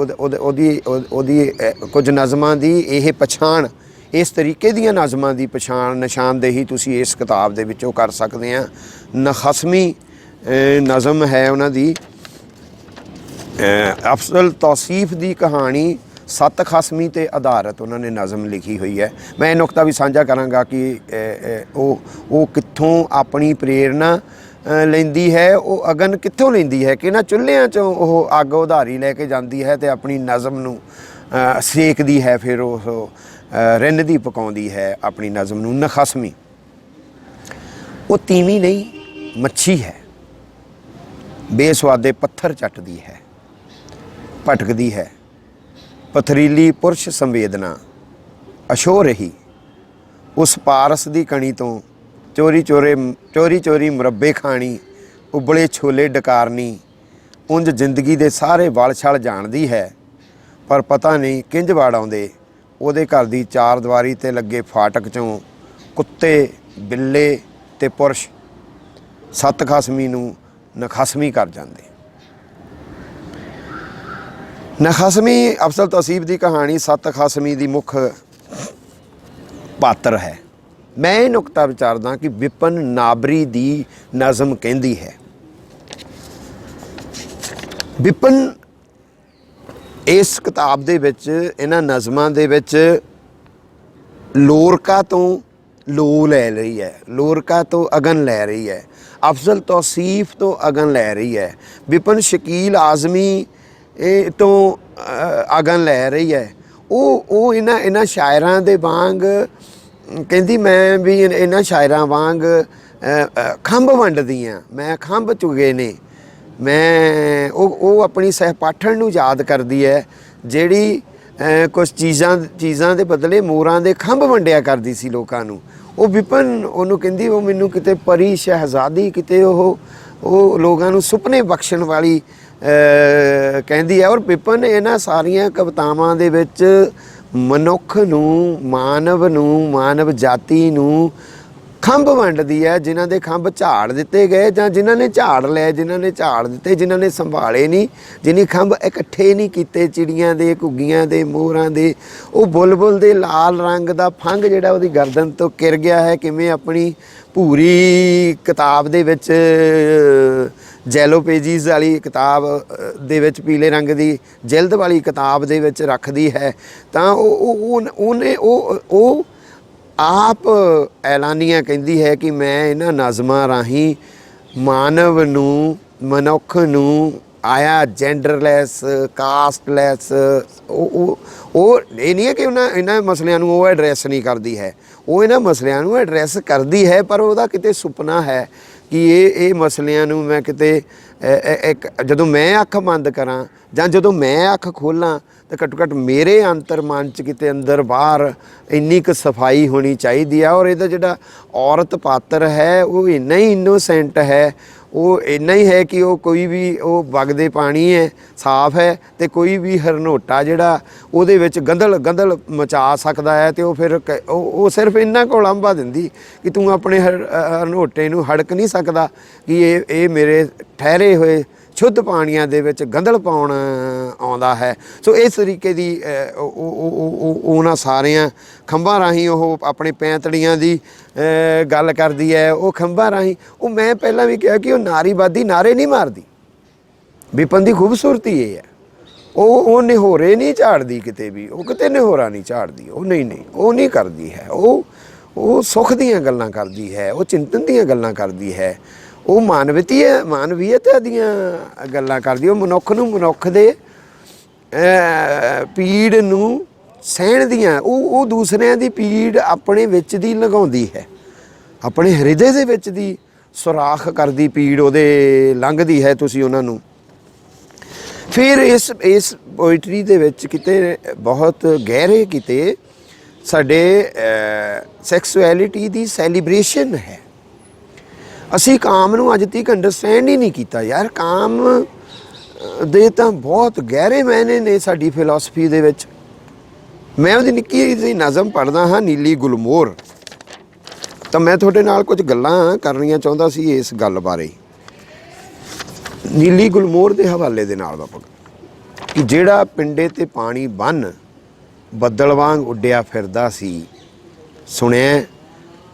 A: ਕੁਝ ਨਜ਼ਮਾਂ ਦੀ ਇਹ ਪਛਾਣ, ਇਸ ਤਰੀਕੇ ਦੀਆਂ ਨਜ਼ਮਾਂ ਦੀ ਪਛਾਣ, ਨਿਸ਼ਾਨਦੇਹੀ ਤੁਸੀਂ ਇਸ ਕਿਤਾਬ ਦੇ ਵਿੱਚੋਂ ਕਰ ਸਕਦੇ ਆ। ਨਖਸਮੀ ਨਜ਼ਮ ਹੈ ਉਹਨਾਂ ਦੀ, ਅਫਜ਼ਲ ਤੌਸੀਫ ਦੀ ਕਹਾਣੀ 7 ਖਸਮੀ 'ਤੇ ਆਧਾਰਿਤ ਉਹਨਾਂ ਨੇ ਨਜ਼ਮ ਲਿਖੀ ਹੋਈ ਹੈ। ਮੈਂ ਇਹ ਨੁਕਤਾ ਵੀ ਸਾਂਝਾ ਕਰਾਂਗਾ ਕਿ ਉਹ ਕਿੱਥੋਂ ਆਪਣੀ ਪ੍ਰੇਰਨਾ ਲੈਂਦੀ ਹੈ, ਉਹ ਅਗਨ ਕਿੱਥੋਂ ਲੈਂਦੀ ਹੈ, ਕਿ ਇਹਨਾਂ ਚੁੱਲ੍ਹਿਆਂ 'ਚੋਂ ਉਹ ਅੱਗ ਉਧਾਰੀ ਲੈ ਕੇ ਜਾਂਦੀ ਹੈ ਅਤੇ ਆਪਣੀ ਨਜ਼ਮ ਨੂੰ ਸੇਕਦੀ ਹੈ, ਫਿਰ ਉਹ ਰਿੰਨ੍ਹਦੀ ਪਕਾਉਂਦੀ ਹੈ ਆਪਣੀ ਨਜ਼ਮ ਨੂੰ। ਨਖਸਮੀ ਉਹ ਤੀਵੀਂ ਨਹੀਂ, ਮੱਛੀ ਹੈ, ਬੇਸਵਾਦੇ ਪੱਥਰ ਚੱਟਦੀ ਹੈ। ਭਟਕਦੀ ਹੈ। ਪਥਰੀਲੀ ਪੁਰਸ਼ ਸੰਵੇਦਨਾ ਅਸ਼ੋ ਰਹੀ। ਉਸ ਪਾਰਸ ਦੀ ਕਣੀ ਤੋਂ ਚੋਰੀ ਚੋਰੀ ਮੁਰੱਬੇ ਖਾਣੀ, ਉਬਲੇ ਛੋਲੇ ਡਕਾਰਨੀ। ਉਂਝ ਜ਼ਿੰਦਗੀ ਦੇ ਸਾਰੇ ਵਲ ਛਲ ਜਾਣਦੀ ਹੈ, ਪਰ ਪਤਾ ਨਹੀਂ ਕਿੰਝ ਵਾੜ ਆਉਂਦੇ ਉਹਦੇ ਘਰ ਦੀ ਚਾਰ ਦੀਵਾਰੀ 'ਤੇ ਲੱਗੇ ਫਾਟਕ 'ਚੋਂ ਕੁੱਤੇ, ਬਿੱਲੇ ਤੇ ਪੁਰਸ਼ ਸੱਤ ਖਸਮੀ ਨੂੰ ਨਖਸਮੀ ਕਰ ਜਾਂਦੇ। ਨਖਸਮੀ ਅਫਜ਼ਲ ਤੌਸੀਫ ਦੀ ਕਹਾਣੀ ਸੱਤ ਖਸਮੀ ਦੀ ਮੁੱਖ ਪਾਤਰ ਹੈ। ਮੈਂ ਇਹ ਨੁਕਤਾ ਵਿਚਾਰਦਾ ਕਿ ਵਿਪਨ ਨਾਬਰੀ ਦੀ ਨਜ਼ਮ ਕਹਿੰਦੀ ਹੈ, ਵਿਪਨ ਇਸ ਕਿਤਾਬ ਦੇ ਵਿੱਚ, ਇਹਨਾਂ ਨਜ਼ਮਾਂ ਦੇ ਵਿੱਚ ਲੋਰਕਾ ਤੋਂ ਲੋ ਲੈ ਰਹੀ ਹੈ, ਲੋਰਕਾ ਤੋਂ ਅਗਨ ਲੈ ਰਹੀ ਹੈ, ਅਫਜ਼ਲ ਤੌਸੀਫ ਤੋਂ ਅਗਨ ਲੈ ਰਹੀ ਹੈ, ਵਿਪਨ ਸ਼ਕੀਲ ਆਜ਼ਮੀ ਇਹ ਤੋਂ ਅਗਨ ਲੈ ਰਹੀ ਹੈ। ਉਹ ਇਹਨਾਂ ਸ਼ਾਇਰਾਂ ਦੇ ਵਾਂਗ ਕਹਿੰਦੀ, ਮੈਂ ਵੀ ਇਹਨਾਂ ਸ਼ਾਇਰਾਂ ਵਾਂਗ ਖੰਭ ਵੰਡਦੀ ਹਾਂ, ਮੈਂ ਖੰਭ ਚੁਗੇ ਨੇ। ਮੈਂ ਉਹ ਆਪਣੀ ਸਹਿਪਾਠਣ ਨੂੰ ਯਾਦ ਕਰਦੀ ਹੈ, ਜਿਹੜੀ ਕੁਛ ਚੀਜ਼ਾਂ ਦੇ ਬਦਲੇ ਮੋਰਾਂ ਦੇ ਖੰਭ ਵੰਡਿਆ ਕਰਦੀ ਸੀ ਲੋਕਾਂ ਨੂੰ। ਉਹ ਵਿਪਨ ਉਹਨੂੰ ਕਹਿੰਦੀ, ਉਹ ਮੈਨੂੰ ਕਿਤੇ ਪਰੀ ਸ਼ਹਿਜ਼ਾਦੀ, ਕਿਤੇ ਉਹ ਲੋਕਾਂ ਨੂੰ ਸੁਪਨੇ ਬਖਸ਼ਣ ਵਾਲੀ ਕਹਿੰਦੀ ਹੈ। ਔਰ ਵਿਪਨ ਇਹਨਾਂ ਸਾਰੀਆਂ ਕਵਿਤਾਵਾਂ ਦੇ ਵਿੱਚ ਮਨੁੱਖ ਨੂੰ, ਮਾਨਵ ਜਾਤੀ ਨੂੰ ਖੰਭ ਵੰਡਦੀ ਹੈ, ਜਿਨ੍ਹਾਂ ਦੇ ਖੰਭ ਝਾੜ ਦਿੱਤੇ ਗਏ ਜਾਂ ਜਿਨ੍ਹਾਂ ਨੇ ਝਾੜ ਲਏ, ਜਿਨ੍ਹਾਂ ਨੇ ਝਾੜ ਦਿੱਤੇ, ਜਿਨ੍ਹਾਂ ਨੇ ਸੰਭਾਲੇ ਨਹੀਂ, ਜਿਨੀ ਖੰਭ ਇਕੱਠੇ ਨਹੀਂ ਕੀਤੇ ਚਿੜੀਆਂ ਦੇ, ਘੁੱਗੀਆਂ ਦੇ, ਮੋਰਾਂ ਦੇ। ਉਹ ਬੁਲਬੁਲ ਦੇ ਲਾਲ ਰੰਗ ਦਾ ਫੰਗ ਜਿਹੜਾ ਉਹਦੀ ਗਰਦਨ ਤੋਂ ਕਿਰ ਗਿਆ ਹੈ, ਕਿਵੇਂ ਆਪਣੀ ਭੂਰੀ ਕਿਤਾਬ ਦੇ ਵਿੱਚ, ਜੈਲੋ ਪੇਜਿਸ ਵਾਲੀ ਕਿਤਾਬ ਦੇ ਵਿੱਚ, ਪੀਲੇ ਰੰਗ ਦੀ ਜਿਲਦ ਵਾਲੀ ਕਿਤਾਬ ਦੇ ਵਿੱਚ ਰੱਖਦੀ ਹੈ, ਤਾਂ ਉਹ ਆਪ ਐਲਾਨੀਆਂ ਕਹਿੰਦੀ ਹੈ ਕਿ ਮੈਂ ਇਹਨਾਂ ਨਜ਼ਮਾਂ ਰਾਹੀਂ ਮਾਨਵ ਨੂੰ, ਮਨੁੱਖ ਨੂੰ, ਆਇਆ ਜੈਂਡਰਲੈਸ, ਕਾਸਟਲੈਸ, ਉਹ ਇਹ ਨਹੀਂ ਹੈ ਕਿ ਇਹਨਾਂ ਮਸਲਿਆਂ ਨੂੰ ਉਹ ਐਡਰੈਸ ਨਹੀਂ ਕਰਦੀ ਹੈ, ਉਹ ਇਹਨਾਂ ਮਸਲਿਆਂ ਨੂੰ ਐਡਰੈਸ ਕਰਦੀ ਹੈ, ਪਰ ਉਹਦਾ ਕਿਤੇ ਸੁਪਨਾ ਹੈ ਕਿ ਇਹ ਮਸਲਿਆਂ ਨੂੰ ਮੈਂ ਕਿਤੇ ਜਦੋਂ ਮੈਂ ਅੱਖ ਬੰਦ ਕਰਾਂ ਜਾਂ ਜਦੋਂ ਮੈਂ ਅੱਖ ਖੋਲ੍ਹਾਂ ਤਾਂ ਘੱਟੋ ਘੱਟ ਮੇਰੇ ਅੰਤਰ ਮਨ 'ਚ ਕਿਤੇ ਅੰਦਰ ਬਾਹਰ ਇੰਨੀ ਕੁ ਸਫਾਈ ਹੋਣੀ ਚਾਹੀਦੀ ਆ। ਔਰ ਇਹਦਾ ਜਿਹੜਾ ਔਰਤ ਪਾਤਰ ਹੈ ਉਹ ਇੰਨਾ ਹੀ ਇਨੋਸੈਂਟ ਹੈ, ਉਹ ਇੰਨਾ ਹੀ ਹੈ ਕਿ ਉਹ ਕੋਈ ਵੀ, ਉਹ ਵਗਦੇ ਪਾਣੀ ਹੈ, ਸਾਫ਼ ਹੈ, ਅਤੇ ਕੋਈ ਵੀ ਹਰਨੋਟਾ ਜਿਹੜਾ ਉਹਦੇ ਵਿੱਚ ਗੰਦਲ ਮਚਾ ਸਕਦਾ ਹੈ, ਅਤੇ ਉਹ ਫਿਰ ਉਹ ਸਿਰਫ ਇੰਨਾ ਕੁ ਉਲਾਂਭਾ ਦਿੰਦੀ ਕਿ ਤੂੰ ਆਪਣੇ ਹਰਨੋਟੇ ਨੂੰ ਹੜਕ ਨਹੀਂ ਸਕਦਾ ਕਿ ਇਹ ਮੇਰੇ ਠਹਿਰੇ ਹੋਏ ਸ਼ੁੱਧ ਪਾਣੀਆਂ ਦੇ ਵਿੱਚ ਗੰਦਲ ਪਾਉਣ ਆਉਂਦਾ ਹੈ। ਸੋ ਇਸ ਤਰੀਕੇ ਦੀ ਉਹਨਾਂ ਸਾਰਿਆਂ ਖੰਭਾਂ ਰਾਹੀਂ ਉਹ ਆਪਣੇ ਪੈਂਤੜੀਆਂ ਦੀ ਗੱਲ ਕਰਦੀ ਹੈ। ਉਹ ਖੰਭਾਂ ਰਾਹੀਂ, ਉਹ ਮੈਂ ਪਹਿਲਾਂ ਵੀ ਕਿਹਾ ਕਿ ਉਹ ਨਾਰੀਵਾਦੀ ਨਾਰੇ ਨਹੀਂ ਮਾਰਦੀ। ਵਿਪਨ ਦੀ ਖੂਬਸੂਰਤੀ ਇਹ ਹੈ, ਉਹ ਨਿਹੋਰੇ ਨਹੀਂ ਝਾੜਦੀ ਕਿਤੇ ਵੀ, ਉਹ ਕਿਤੇ ਨਿਹੋਰਾ ਨਹੀਂ ਝਾੜਦੀ, ਉਹ ਨਹੀਂ ਉਹ ਨਹੀਂ ਕਰਦੀ ਹੈ। ਉਹ ਸੁੱਖ ਦੀਆਂ ਗੱਲਾਂ ਕਰਦੀ ਹੈ, ਉਹ ਚਿੰਤਨ ਦੀਆਂ ਗੱਲਾਂ ਕਰਦੀ ਹੈ, ਉਹ ਮਾਨਵੀਅਤ ਦੀਆਂ ਗੱਲਾਂ ਕਰਦੀ। ਉਹ ਮਨੁੱਖ ਨੂੰ, ਮਨੁੱਖ ਦੇ ਪੀੜ ਨੂੰ ਸਹਿਣ ਦੀਆਂ, ਉਹ ਦੂਸਰਿਆਂ ਦੀ ਪੀੜ ਆਪਣੇ ਵਿੱਚ ਦੀ ਲਗਾਉਂਦੀ ਹੈ, ਆਪਣੇ ਹਿਰਦੇ ਦੇ ਵਿੱਚ ਦੀ ਸੁਰਾਖ ਕਰਦੀ ਪੀੜ ਉਹਦੇ ਲੰਘਦੀ ਹੈ। ਤੁਸੀਂ ਉਹਨਾਂ ਨੂੰ ਫਿਰ ਇਸ ਪੋਇਟਰੀ ਦੇ ਵਿੱਚ ਕਿਤੇ ਬਹੁਤ ਗਹਿਰੇ ਕਿਤੇ ਸਾਡੇ ਸੈਕਸੁਐਲਿਟੀ ਦੀ ਸੈਲੀਬ੍ਰੇਸ਼ਨ ਹੈ। ਅਸੀਂ ਕਾਮ ਨੂੰ ਅੱਜ ਤੱਕ ਅੰਡਰਸਟੈਂਡ ਹੀ ਨਹੀਂ ਕੀਤਾ ਯਾਰ। ਕਾਮ ਦੇ ਤਾਂ ਬਹੁਤ ਗਹਿਰੇ ਮਾਇਨੇ ਨੇ ਸਾਡੀ ਫਿਲਾਸਫੀ ਦੇ ਵਿੱਚ। ਮੈਂ ਉਹਦੀ ਨਿੱਕੀ ਜਿਹੀ ਨਜ਼ਮ ਪੜ੍ਹਦਾ ਹਾਂ, ਨੀਲੀ ਗੁਲਮੋਹਰ, ਤਾਂ ਮੈਂ ਤੁਹਾਡੇ ਨਾਲ ਕੁਝ ਗੱਲਾਂ ਕਰਨੀਆਂ ਚਾਹੁੰਦਾ ਸੀ ਇਸ ਗੱਲ ਬਾਰੇ, ਨੀਲੀ ਗੁਲਮੋਹਰ ਦੇ ਹਵਾਲੇ ਦੇ ਨਾਲ ਬਾਪਾ, ਕਿ ਜਿਹੜਾ ਪਿੰਡੇ 'ਤੇ ਪਾਣੀ ਬੰਨ੍ਹ ਬੱਦਲ ਵਾਂਗ ਉੱਡਿਆ ਫਿਰਦਾ ਸੀ, ਸੁਣਿਆ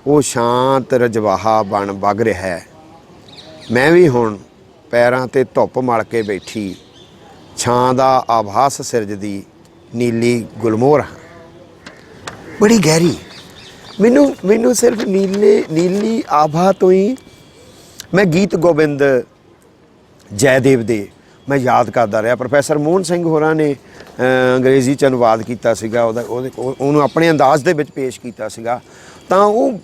A: ਉਹ ਸ਼ਾਂਤ ਰਜਵਾਹਾ ਬਣ ਵਗ ਰਿਹਾ ਹੈ। ਮੈਂ ਵੀ ਹੁਣ ਪੈਰਾਂ 'ਤੇ ਧੁੱਪ ਮਲ ਕੇ ਬੈਠੀ ਛਾਂ ਦਾ ਆਭਾਸ ਸਿਰਜਦੀ ਨੀਲੀ ਗੁਲਮੋਹਰ ਹਾਂ। ਬੜੀ ਗਹਿਰੀ, ਮੈਨੂੰ ਸਿਰਫ ਨੀਲੀ ਆਭਾ ਤੋਂ ਹੀ ਮੈਂ ਗੀਤ ਗੋਬਿੰਦ ਜੈਦੇਵ ਦੇ ਮੈਂ ਯਾਦ ਕਰਦਾ ਰਿਹਾ। ਪ੍ਰੋਫੈਸਰ ਮੋਹਨ ਸਿੰਘ ਹੋਰਾਂ ਨੇ ਅੰਗਰੇਜ਼ੀ 'ਚ ਅਨੁਵਾਦ ਕੀਤਾ ਸੀਗਾ, ਉਹਨੂੰ ਆਪਣੇ ਅੰਦਾਜ਼ ਦੇ ਵਿੱਚ ਪੇਸ਼ ਕੀਤਾ ਸੀਗਾ। ਤਾਂ ਉਹ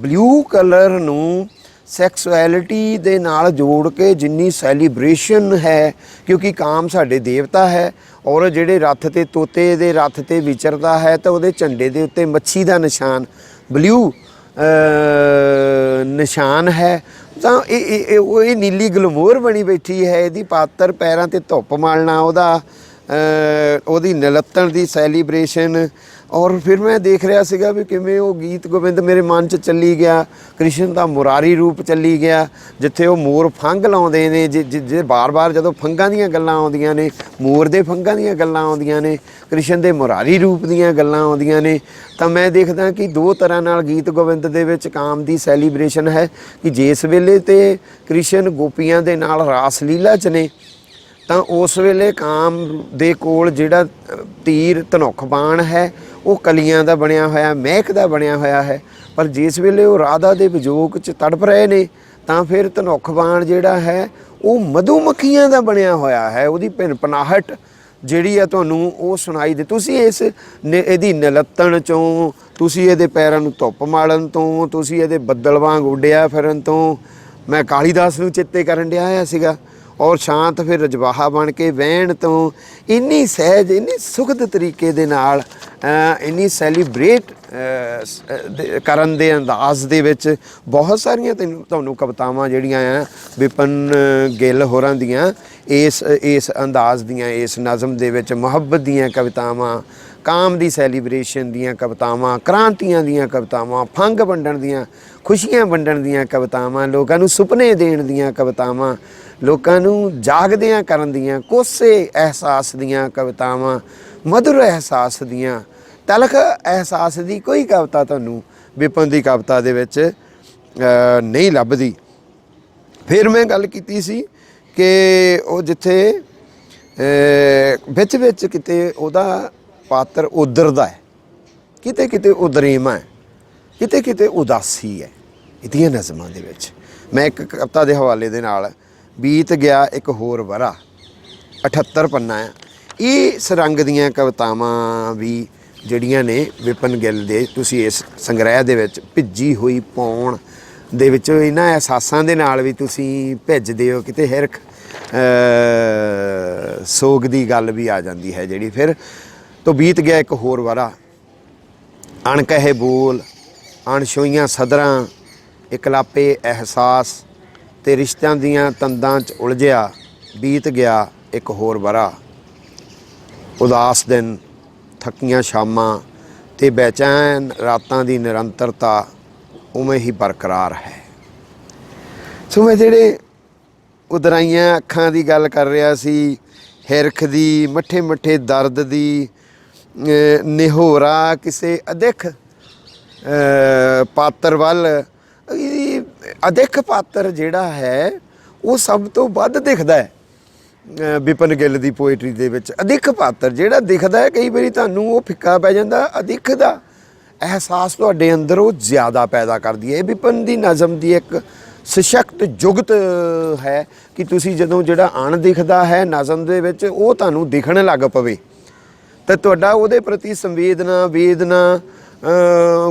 A: ਬਲੂ ਕਲਰ ਨੂੰ ਸੈਕਸੁਅਲਿਟੀ ਦੇ ਨਾਲ ਜੋੜ ਕੇ ਜਿੰਨੀ ਸੈਲੀਬ੍ਰੇਸ਼ਨ ਹੈ, ਕਿਉਂਕਿ ਕਾਮ ਸਾਡੇ ਦੇਵਤਾ ਹੈ ਔਰ ਜਿਹੜੇ ਰੱਥ ਤੇ ਤੋਤੇ ਦੇ ਰੱਥ ਤੇ ਵਿਚਰਦਾ ਹੈ ਤਾਂ ਉਹਦੇ ਝੰਡੇ ਦੇ ਉੱਤੇ ਮੱਛੀ ਦਾ ਨਿਸ਼ਾਨ ਬਲੂ ਨਿਸ਼ਾਨ ਹੈ। ਤਾਂ ਇਹ ਨੀਲੀ ਗਲਮੋਰ ਬਣੀ ਬੈਠੀ ਹੈ, ਇਹਦੀ ਪਾਤਰ ਪੈਰਾਂ ਤੇ ਧੁੱਪ ਮਾਲਣਾ, ਉਹਦੀ ਨਿਲੱਤਣ ਦੀ ਸੈਲੀਬ੍ਰੇਸ਼ਨ। ਔਰ ਫਿਰ ਮੈਂ ਦੇਖ ਰਿਹਾ ਸੀਗਾ ਵੀ ਕਿਵੇਂ ਉਹ ਗੀਤ ਗੋਬਿੰਦ ਮੇਰੇ ਮਨ 'ਚ ਚੱਲੀ ਗਿਆ, ਕ੍ਰਿਸ਼ਨ ਦਾ ਮੁਰਾਰੀ ਰੂਪ ਚੱਲੀ ਗਿਆ, ਜਿੱਥੇ ਉਹ ਮੋਰ ਫੰਗ ਲਾਉਂਦੇ ਨੇ, ਜੇ ਬਾਰ-ਬਾਰ ਜਦੋਂ ਫੰਗਾਂ ਦੀਆਂ ਗੱਲਾਂ ਆਉਂਦੀਆਂ ਨੇ, ਮੋਰ ਦੇ ਫੰਗਾਂ ਦੀਆਂ ਗੱਲਾਂ ਆਉਂਦੀਆਂ ਨੇ, ਕ੍ਰਿਸ਼ਨ ਦੇ ਮੁਰਾਰੀ ਰੂਪ ਦੀਆਂ ਗੱਲਾਂ ਆਉਂਦੀਆਂ ਨੇ, ਤਾਂ ਮੈਂ ਦੇਖਦਾ ਕਿ ਦੋ ਤਰ੍ਹਾਂ ਨਾਲ ਗੀਤ ਗੋਬਿੰਦ ਦੇ ਵਿੱਚ ਕਾਮ ਦੀ ਸੈਲੀਬ੍ਰੇਸ਼ਨ ਹੈ ਕਿ ਜਿਸ ਵੇਲੇ ਤੇ ਕ੍ਰਿਸ਼ਨ ਗੋਪੀਆਂ ਦੇ ਨਾਲ ਰਾਸ ਲੀਲਾ 'ਚ ਨੇ ਤਾਂ ਉਸ ਵੇਲੇ ਕਾਮ ਦੇ ਕੋਲ ਜਿਹੜਾ ਤੀਰ ਧਨੁੱਖ ਬਾਣ ਹੈ ਉਹ ਕਲੀਆਂ ਦਾ ਬਣਿਆ ਹੋਇਆ, ਮਹਿਕ ਦਾ ਬਣਿਆ ਹੋਇਆ ਹੈ। ਪਰ ਜਿਸ ਵੇਲੇ ਉਹ ਰਾਧਾ ਦੇ ਵਿਜੋਗ 'ਚ ਤੜਪ ਰਹੇ ਨੇ ਤਾਂ ਫਿਰ ਧਨੁੱਖ ਬਾਣ ਜਿਹੜਾ ਹੈ ਉਹ ਮਧੂ ਮੱਖੀਆਂ ਦਾ ਬਣਿਆ ਹੋਇਆ ਹੈ। ਉਹਦੀ ਭਿਨਭਨਾਹਟ ਜਿਹੜੀ ਆ ਤੁਹਾਨੂੰ ਉਹ ਸੁਣਾਈ ਦੇ। ਤੁਸੀਂ ਇਹਦੀ ਨਿਲੱਤਣ 'ਚੋਂ, ਤੁਸੀਂ ਇਹਦੇ ਪੈਰਾਂ ਨੂੰ ਧੁੱਪ ਮਾਲਣ ਤੋਂ, ਤੁਸੀਂ ਇਹਦੇ ਬੱਦਲ ਵਾਂਗ ਉੱਡਿਆ ਫਿਰਨ ਤੋਂ ਮੈਂ ਕਾਲੀਦਾਸ ਨੂੰ ਚੇਤੇ ਕਰਨ ਡਿਆ ਹੋਇਆ ਸੀਗਾ। ਔਰ ਸ਼ਾਂਤ ਫਿਰ ਰਜਵਾਹਾ ਬਣ ਕੇ ਵਹਿਣ ਤੋਂ ਇੰਨੀ ਸਹਿਜ, ਇੰਨੀ ਸੁਖਦ ਤਰੀਕੇ ਦੇ ਨਾਲ, ਇੰਨੀ ਸੈਲੀਬ੍ਰੇਟ ਕਰਨ ਦੇ ਅੰਦਾਜ਼ ਦੇ ਵਿੱਚ ਬਹੁਤ ਸਾਰੀਆਂ ਤੁਹਾਨੂੰ ਕਵਿਤਾਵਾਂ ਜਿਹੜੀਆਂ ਆ ਵਿਪਨ ਗਿੱਲ ਹੋਰਾਂ ਦੀਆਂ ਇਸ ਅੰਦਾਜ਼ ਦੀਆਂ, ਇਸ ਨਜ਼ਮ ਦੇ ਵਿੱਚ ਮੁਹੱਬਤ ਦੀਆਂ ਕਵਿਤਾਵਾਂ, ਕਾਮ ਦੀ ਸੈਲੀਬ੍ਰੇਸ਼ਨ ਦੀਆਂ ਕਵਿਤਾਵਾਂ, ਕ੍ਰਾਂਤੀਆਂ ਦੀਆਂ ਕਵਿਤਾਵਾਂ, ਫੰਗ ਵੰਡਣ ਦੀਆਂ, ਖੁਸ਼ੀਆਂ ਵੰਡਣ ਦੀਆਂ ਕਵਿਤਾਵਾਂ, ਲੋਕਾਂ ਨੂੰ ਸੁਪਨੇ ਦੇਣ ਦੀਆਂ ਕਵਿਤਾਵਾਂ, ਲੋਕਾਂ ਨੂੰ ਜਾਗਦਿਆਂ ਕਰਨ ਦੀਆਂ, ਕੋਸੇ ਅਹਿਸਾਸ ਦੀਆਂ ਕਵਿਤਾਵਾਂ, ਮਧੁਰ ਅਹਿਸਾਸ ਦੀਆਂ, ਤਲਖ ਅਹਿਸਾਸ ਦੀ ਕੋਈ ਕਵਿਤਾ ਤੁਹਾਨੂੰ ਵਿਪਨ ਦੀ ਕਵਿਤਾ ਦੇ ਵਿੱਚ ਨਹੀਂ ਲੱਭਦੀ। ਫਿਰ ਮੈਂ ਗੱਲ ਕੀਤੀ ਸੀ ਕਿ ਉਹ ਜਿੱਥੇ ਵਿੱਚ ਕਿਤੇ ਉਹਦਾ ਪਾਤਰ ਉਧਰਦਾ ਹੈ, ਕਿਤੇ ਕਿਤੇ ਉਦਰੇਮਾ ਹੈ, ਕਿਤੇ ਕਿਤੇ ਉਦਾਸੀ ਹੈ ਇਹਦੀਆਂ ਨਜ਼ਮਾਂ ਦੇ ਵਿੱਚ। ਮੈਂ ਇੱਕ ਕਵਿਤਾ ਦੇ ਹਵਾਲੇ ਦੇ ਨਾਲ, ਬੀਤ ਗਿਆ ਇੱਕ ਹੋਰ ਵਰਾ, 78 ਪੰਨਾ ਹੈ। ਇਹ ਸਰੰਗ ਦੀਆਂ ਕਵਿਤਾਵਾਂ ਵੀ ਜਿਹੜੀਆਂ ਨੇ ਵਿਪਨ ਗਿੱਲ ਦੇ, ਤੁਸੀਂ ਇਸ ਸੰਗ੍ਰਹਿ ਦੇ ਵਿੱਚ ਭਿੱਜੀ ਹੋਈ ਪੌਣ ਦੇ ਵਿੱਚ ਇਹਨਾਂ ਅਹਿਸਾਸਾਂ ਦੇ ਨਾਲ ਵੀ ਤੁਸੀਂ ਭਿੱਜਦੇ ਹੋ। ਕਿਤੇ ਹਿਰਖ ਸੋਗ ਦੀ ਗੱਲ ਵੀ ਆ ਜਾਂਦੀ ਹੈ ਜਿਹੜੀ। ਫਿਰ ਤੋਂ ਬੀਤ ਗਿਆ ਇੱਕ ਹੋਰ ਵਰਾ, ਅਣਕਹੇ ਬੋਲ, ਅਣਛੋਈਆਂ ਸਦਰਾਂ, ਇਕਲਾਪੇ ਅਹਿਸਾਸ ਤੇ ਰਿਸ਼ਤਿਆਂ ਦੀਆਂ ਤੰਦਾਂ 'ਚ ਉਲਝਿਆ। ਬੀਤ ਗਿਆ ਇੱਕ ਹੋਰ ਵਰਾ, ਉਦਾਸ ਦਿਨ, ਥੱਕੀਆਂ ਸ਼ਾਮਾਂ ਤੇ ਬੇਚੈਨ ਰਾਤਾਂ ਦੀ ਨਿਰੰਤਰਤਾ ਉਵੇਂ ਹੀ ਬਰਕਰਾਰ ਹੈ। ਸੋ ਮੈਂ ਜਿਹੜੇ ਉਦਰਾਈਆਂ ਅੱਖਾਂ ਦੀ ਗੱਲ ਕਰ ਰਿਹਾ ਸੀ, ਹਿਰਖ ਦੀ, ਮੱਠੇ ਮੱਠੇ ਦਰਦ ਦੀ, ਨਿਹੋਰਾ ਕਿਸੇ ਅਦਿੱਖ ਪਾਤਰ ਵੱਲ। ਅਦਿੱਖ ਪਾਤਰ ਜਿਹੜਾ ਹੈ ਉਹ ਸਭ ਤੋਂ ਵੱਧ ਦਿਖਦਾ ਹੈ ਵਿਪਨ ਗਿੱਲ ਦੀ ਪੋਇਟਰੀ ਦੇ ਵਿੱਚ। ਅਦਿੱਖ ਪਾਤਰ ਜਿਹੜਾ ਦਿਖਦਾ ਹੈ, ਕਈ ਵਾਰੀ ਤੁਹਾਨੂੰ ਉਹ ਫਿੱਕਾ ਪੈ ਜਾਂਦਾ, ਅਦਿੱਖ ਦਾ ਅਹਿਸਾਸ ਤੁਹਾਡੇ ਅੰਦਰ ਉਹ ਜ਼ਿਆਦਾ ਪੈਦਾ ਕਰਦੀ ਹੈ। ਇਹ ਵਿਪਨ ਦੀ ਨਜ਼ਮ ਦੀ ਇੱਕ ਸਸ਼ਕਤ ਜੁਗਤ ਹੈ ਕਿ ਤੁਸੀਂ ਜਦੋਂ ਜਿਹੜਾ ਅਣ ਦਿਖਦਾ ਹੈ ਨਜ਼ਮ ਦੇ ਵਿੱਚ ਉਹ ਤੁਹਾਨੂੰ ਦਿਖਣ ਲੱਗ ਪਵੇ ਤਾਂ ਤੁਹਾਡਾ ਉਹਦੇ ਪ੍ਰਤੀ ਸੰਵੇਦਨਾ, ਵੇਦਨਾ,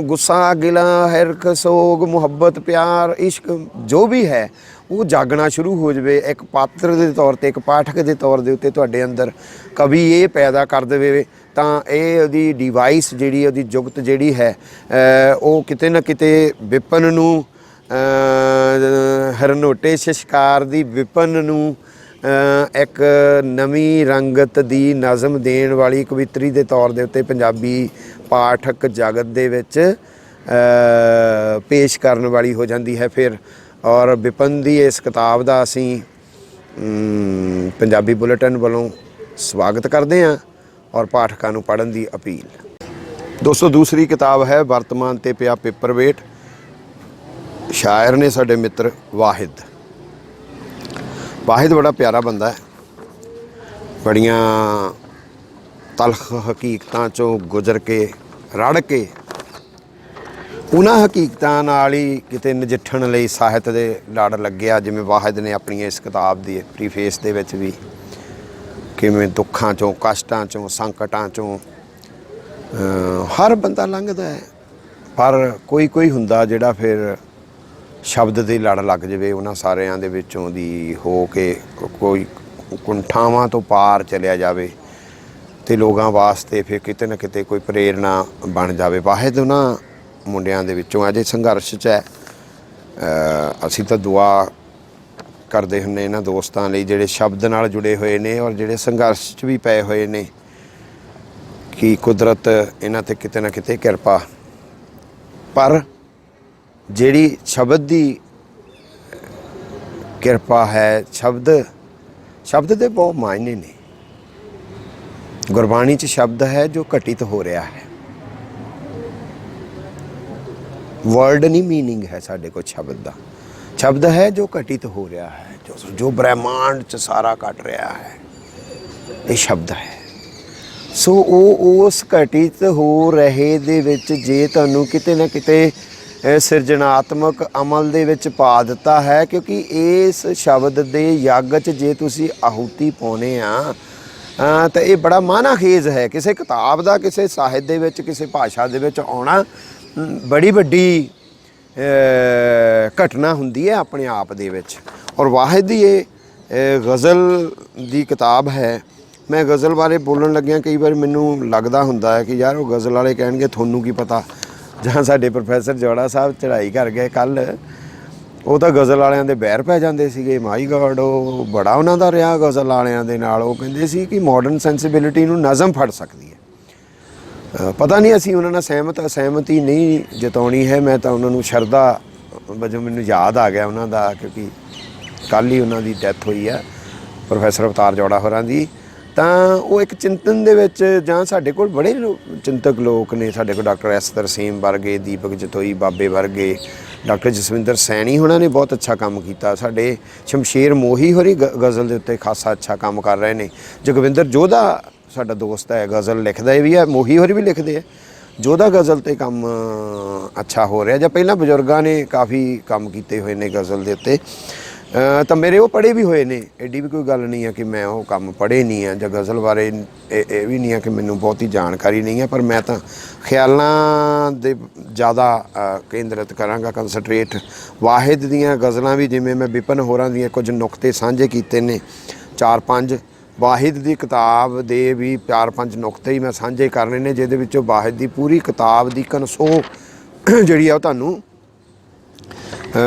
A: ਗੁੱਸਾ, ਗਿਲਾ, ਹਿਰਖ, ਸੋਗ, ਮੁਹੱਬਤ, ਪਿਆਰ, ਇਸ਼ਕ ਜੋ ਵੀ ਹੈ ਉਹ ਜਾਗਣਾ ਸ਼ੁਰੂ ਹੋ ਜਾਵੇ। ਇੱਕ ਪਾਤਰ ਦੇ ਤੌਰ 'ਤੇ, ਇੱਕ ਪਾਠਕ ਦੇ ਤੌਰ ਦੇ ਉੱਤੇ ਤੁਹਾਡੇ ਅੰਦਰ ਕਵੀ ਇਹ ਪੈਦਾ ਕਰ ਦੇਵੇ ਤਾਂ ਇਹ ਉਹਦੀ ਡਿਵਾਈਸ ਜਿਹੜੀ, ਉਹਦੀ ਜੁਗਤ ਜਿਹੜੀ ਹੈ ਉਹ ਕਿਤੇ ਨਾ ਕਿਤੇ ਵਿਪਨ ਨੂੰ, ਹਰਨੋਟੇ ਸ਼ਿਸ਼ਕਾਰ ਦੀ ਵਿਪਨ ਨੂੰ ਇੱਕ ਨਵੀਂ ਰੰਗਤ ਦੀ ਨਜ਼ਮ ਦੇਣ ਵਾਲੀ ਕਵਿਤਰੀ ਦੇ ਤੌਰ ਦੇ ਉੱਤੇ ਪੰਜਾਬੀ ਪਾਠਕ ਜਗਤ ਦੇ ਵਿੱਚ ਪੇਸ਼ ਕਰਨ ਵਾਲੀ ਹੋ ਜਾਂਦੀ ਹੈ ਫਿਰ। ਔਰ ਵਿਪਨ ਦੀ ਇਸ ਕਿਤਾਬ ਦਾ ਅਸੀਂ ਪੰਜਾਬੀ ਬੁਲੇਟਿਨ ਵੱਲੋਂ ਸਵਾਗਤ ਕਰਦੇ ਹਾਂ ਔਰ ਪਾਠਕਾਂ ਨੂੰ ਪੜ੍ਹਨ ਦੀ ਅਪੀਲ। ਦੋਸਤੋ, ਦੂਸਰੀ ਕਿਤਾਬ ਹੈ ਵਰਤਮਾਨ ਤੇ ਪਿਆ ਪੇਪਰਵੇਟ। ਸ਼ਾਇਰ ਨੇ ਸਾਡੇ ਮਿੱਤਰ ਵਾਹਿਦ। ਵਾਹਿਦ ਬੜਾ ਪਿਆਰਾ ਬੰਦਾ ਹੈ, ਬੜੀਆਂ ਤਲਖ ਹਕੀਕਤਾਂ 'ਚੋਂ ਗੁਜ਼ਰ ਕੇ, ਰੜ ਕੇ ਉਹਨਾਂ ਹਕੀਕਤਾਂ ਨਾਲ ਹੀ ਕਿਤੇ ਨਜਿੱਠਣ ਲਈ ਸਾਹਿਤ ਦੇ ਲੜ ਲੱਗਿਆ। ਜਿਵੇਂ ਵਾਹਿਦ ਨੇ ਆਪਣੀ ਇਸ ਕਿਤਾਬ ਦੀ ਪ੍ਰੀਫੇਸ ਦੇ ਵਿੱਚ ਵੀ ਕਿਵੇਂ ਦੁੱਖਾਂ 'ਚੋਂ, ਕਸ਼ਟਾਂ 'ਚੋਂ, ਸੰਕਟਾਂ 'ਚੋਂ ਹਰ ਬੰਦਾ ਲੰਘਦਾ ਹੈ, ਪਰ ਕੋਈ ਹੁੰਦਾ ਜਿਹੜਾ ਫਿਰ ਸ਼ਬਦ ਦੀ ਲੜ ਲੱਗ ਜਾਵੇ ਉਹਨਾਂ ਸਾਰਿਆਂ ਦੇ ਵਿੱਚੋਂ ਦੀ ਹੋ ਕੇ ਕੋਈ ਕੁੰਠਾਵਾਂ ਤੋਂ ਪਾਰ ਚਲਿਆ ਜਾਵੇ ਅਤੇ ਲੋਕਾਂ ਵਾਸਤੇ ਫਿਰ ਕਿਤੇ ਨਾ ਕਿਤੇ ਕੋਈ ਪ੍ਰੇਰਨਾ ਬਣ ਜਾਵੇ। ਵਾਹਿਦ ਉਹਨਾਂ ਮੁੰਡਿਆਂ ਦੇ ਵਿੱਚੋਂ ਅਜੇ ਸੰਘਰਸ਼ 'ਚ ਹੈ। ਅਸੀਂ ਤਾਂ ਦੁਆ ਕਰਦੇ ਹੁੰਦੇ ਇਹਨਾਂ ਦੋਸਤਾਂ ਲਈ ਜਿਹੜੇ ਸ਼ਬਦ ਨਾਲ ਜੁੜੇ ਹੋਏ ਨੇ ਔਰ ਜਿਹੜੇ ਸੰਘਰਸ਼ 'ਚ ਵੀ ਪਏ ਹੋਏ ਨੇ ਕਿ ਕੁਦਰਤ ਇਹਨਾਂ 'ਤੇ ਕਿਤੇ ਨਾ ਕਿਤੇ ਕਿਰਪਾ। ਪਰ ਜਿਹੜੀ ਸ਼ਬਦ ਦੀ ਕਿਰਪਾ ਹੈ, ਸ਼ਬਦ ਦੇ ਬਹੁਤ ਮਾਇਨੇ ਨੇ। ਗੁਰਬਾਣੀ 'ਚ ਸ਼ਬਦ ਹੈ ਜੋ ਘਟਿਤ ਹੋ ਰਿਹਾ ਹੈ, ਵਰਡ ਨਹੀਂ ਮੀਨਿੰਗ ਹੈ ਸਾਡੇ ਕੋਲ ਸ਼ਬਦ ਦਾ। ਸ਼ਬਦ ਹੈ ਜੋ ਘਟਿਤ ਹੋ ਰਿਹਾ ਹੈ, ਜੋ ਬ੍ਰਹਿਮੰਡ 'ਚ ਸਾਰਾ ਘਟ ਰਿਹਾ ਹੈ, ਇਹ ਸ਼ਬਦ ਹੈ। ਸੋ ਉਹ ਉਸ ਘਟਿਤ ਹੋ ਰਹੇ ਦੇ ਵਿੱਚ ਜੇ ਤੁਹਾਨੂੰ ਕਿਤੇ ਨਾ ਕਿਤੇ ਸਿਰਜਣਾਤਮਕ ਅਮਲ ਦੇ ਵਿੱਚ ਪਾ ਦਿੱਤਾ ਹੈ, ਕਿਉਂਕਿ ਇਸ ਸ਼ਬਦ ਦੇ ਯੱਗ 'ਚ ਜੇ ਤੁਸੀਂ ਆਹੂਤੀ ਪਾਉਣੇ ਆ ਤਾਂ ਇਹ ਬੜਾ ਮਾਨਾਖੇਜ਼ ਹੈ। ਕਿਸੇ ਕਿਤਾਬ ਦਾ ਕਿਸੇ ਸਾਹਿਤ ਦੇ ਵਿੱਚ ਕਿਸੇ ਭਾਸ਼ਾ ਦੇ ਵਿੱਚ ਆਉਣਾ ਬੜੀ ਵੱਡੀ ਘਟਨਾ ਹੁੰਦੀ ਹੈ ਆਪਣੇ ਆਪ ਦੇ ਵਿੱਚ। ਔਰ ਵਾਹਿਦ ਦੀ ਇਹ ਗਜ਼ਲ ਦੀ ਕਿਤਾਬ ਹੈ। ਮੈਂ ਗਜ਼ਲ ਬਾਰੇ ਬੋਲਣ ਲੱਗਿਆ ਕਈ ਵਾਰ ਮੈਨੂੰ ਲੱਗਦਾ ਹੁੰਦਾ ਹੈ ਕਿ ਯਾਰ ਉਹ ਗਜ਼ਲ ਵਾਲੇ ਕਹਿਣਗੇ ਤੁਹਾਨੂੰ ਕੀ ਪਤਾ, ਜਾਂ ਸਾਡੇ ਪ੍ਰੋਫੈਸਰ ਜੋੜਾ ਸਾਹਿਬ ਚੜ੍ਹਾਈ ਕਰ ਗਏ ਕੱਲ੍ਹ, ਉਹ ਤਾਂ ਗਜ਼ਲ ਵਾਲਿਆਂ ਦੇ ਬਹਿਰ ਪੈ ਜਾਂਦੇ ਸੀਗੇ। ਮਾਈ ਗॉड, ਉਹ ਬੜਾ ਉਹਨਾਂ ਦਾ ਰਿਹਾ ਗਜ਼ਲ ਵਾਲਿਆਂ ਦੇ ਨਾਲ। ਉਹ ਕਹਿੰਦੇ ਸੀ ਕਿ ਮਾਡਰਨ ਸੈਂਸੀਬਿਲਿਟੀ ਨੂੰ ਨਜ਼ਮ ਫੜ ਸਕਦੀ ਹੈ। ਪਤਾ ਨਹੀਂ ਅਸੀਂ ਉਹਨਾਂ ਨਾਲ ਸਹਿਮਤੀ ਨਹੀਂ ਜਤਾਉਣੀ ਹੈ। ਮੈਂ ਤਾਂ ਉਹਨਾਂ ਨੂੰ ਸ਼ਰਧਾ ਵਜੋਂ ਮੈਨੂੰ ਯਾਦ ਆ ਗਿਆ ਉਹਨਾਂ ਦਾ, ਕਿਉਂਕਿ ਕੱਲ੍ਹ ਹੀ ਉਹਨਾਂ ਦੀ ਡੈਥ ਹੋਈ ਹੈ ਪ੍ਰੋਫੈਸਰ ਅਵਤਾਰ ਜੋੜਾ ਹੋਰਾਂ ਦੀ। ਤਾਂ ਉਹ ਇੱਕ ਚਿੰਤਨ ਦੇ ਵਿੱਚ, ਜਾਂ ਸਾਡੇ ਕੋਲ ਬੜੇ ਚਿੰਤਕ ਲੋਕ ਨੇ, ਸਾਡੇ ਕੋਲ ਡਾਕਟਰ ਐਸ ਤਰਸੀਮ ਵਰਗੇ, ਦੀਪਕ ਜਤੋਈ ਬਾਬੇ ਵਰਗੇ, ਡਾਕਟਰ ਜਸਵਿੰਦਰ ਸੈਣੀ ਹੋਣਾ ਨੇ ਬਹੁਤ ਅੱਛਾ ਕੰਮ ਕੀਤਾ। ਸਾਡੇ ਸ਼ਮਸ਼ੇਰ ਮੋਹੀ ਹੋਰੀ ਗਜ਼ਲ ਦੇ ਉੱਤੇ ਖਾਸਾ ਅੱਛਾ ਕੰਮ ਕਰ ਰਹੇ ਨੇ। ਜਗਵਿੰਦਰ ਜੋਧਾ ਸਾਡਾ ਦੋਸਤ ਹੈ, ਗਜ਼ਲ ਲਿਖਦਾ ਵੀ ਹੈ, ਮੋਹੀ ਹੋਰੀ ਵੀ ਲਿਖਦੇ ਆ। ਜੋਧਾ ਗਜ਼ਲ 'ਤੇ ਕੰਮ ਅੱਛਾ ਹੋ ਰਿਹਾ, ਜਾਂ ਪਹਿਲਾਂ ਬਜ਼ੁਰਗਾਂ ਨੇ ਕਾਫੀ ਕੰਮ ਕੀਤੇ ਹੋਏ ਨੇ ਗਜ਼ਲ ਦੇ ਉੱਤੇ। ਤਾਂ ਮੇਰੇ ਉਹ ਪੜ੍ਹੇ ਵੀ ਹੋਏ ਨੇ, ਐਡੀ ਵੀ ਕੋਈ ਗੱਲ ਨਹੀਂ ਹੈ ਕਿ ਮੈਂ ਉਹ ਕੰਮ ਪੜ੍ਹੇ ਨਹੀਂ ਆ, ਜਾਂ ਗਜ਼ਲ ਬਾਰੇ ਇਹ ਵੀ ਨਹੀਂ ਹੈ ਕਿ ਮੈਨੂੰ ਬਹੁਤੀ ਜਾਣਕਾਰੀ ਨਹੀਂ ਹੈ। ਪਰ ਮੈਂ ਤਾਂ ਖਿਆਲਾਂ ਦੇ ਜ਼ਿਆਦਾ ਕੇਂਦਰਿਤ ਕਰਾਂਗਾ, ਕੰਸਨਟਰੇਟ। ਵਾਹਿਦ ਦੀਆਂ ਗਜ਼ਲਾਂ ਵੀ, ਜਿਵੇਂ ਮੈਂ ਵਿਪਨ ਹੋਰਾਂ ਦੀਆਂ ਕੁਝ ਨੁਕਤੇ ਸਾਂਝੇ ਕੀਤੇ ਨੇ 4-5, ਵਾਹਿਦ ਦੀ ਕਿਤਾਬ ਦੇ ਵੀ 4-5 ਨੁਕਤੇ ਹੀ ਮੈਂ ਸਾਂਝੇ ਕਰਨੇ ਨੇ, ਜਿਹਦੇ ਵਿੱਚੋਂ ਵਾਹਿਦ ਦੀ ਪੂਰੀ ਕਿਤਾਬ ਦੀ ਕਨਸੋ ਜਿਹੜੀ ਆ ਉਹ ਤੁਹਾਨੂੰ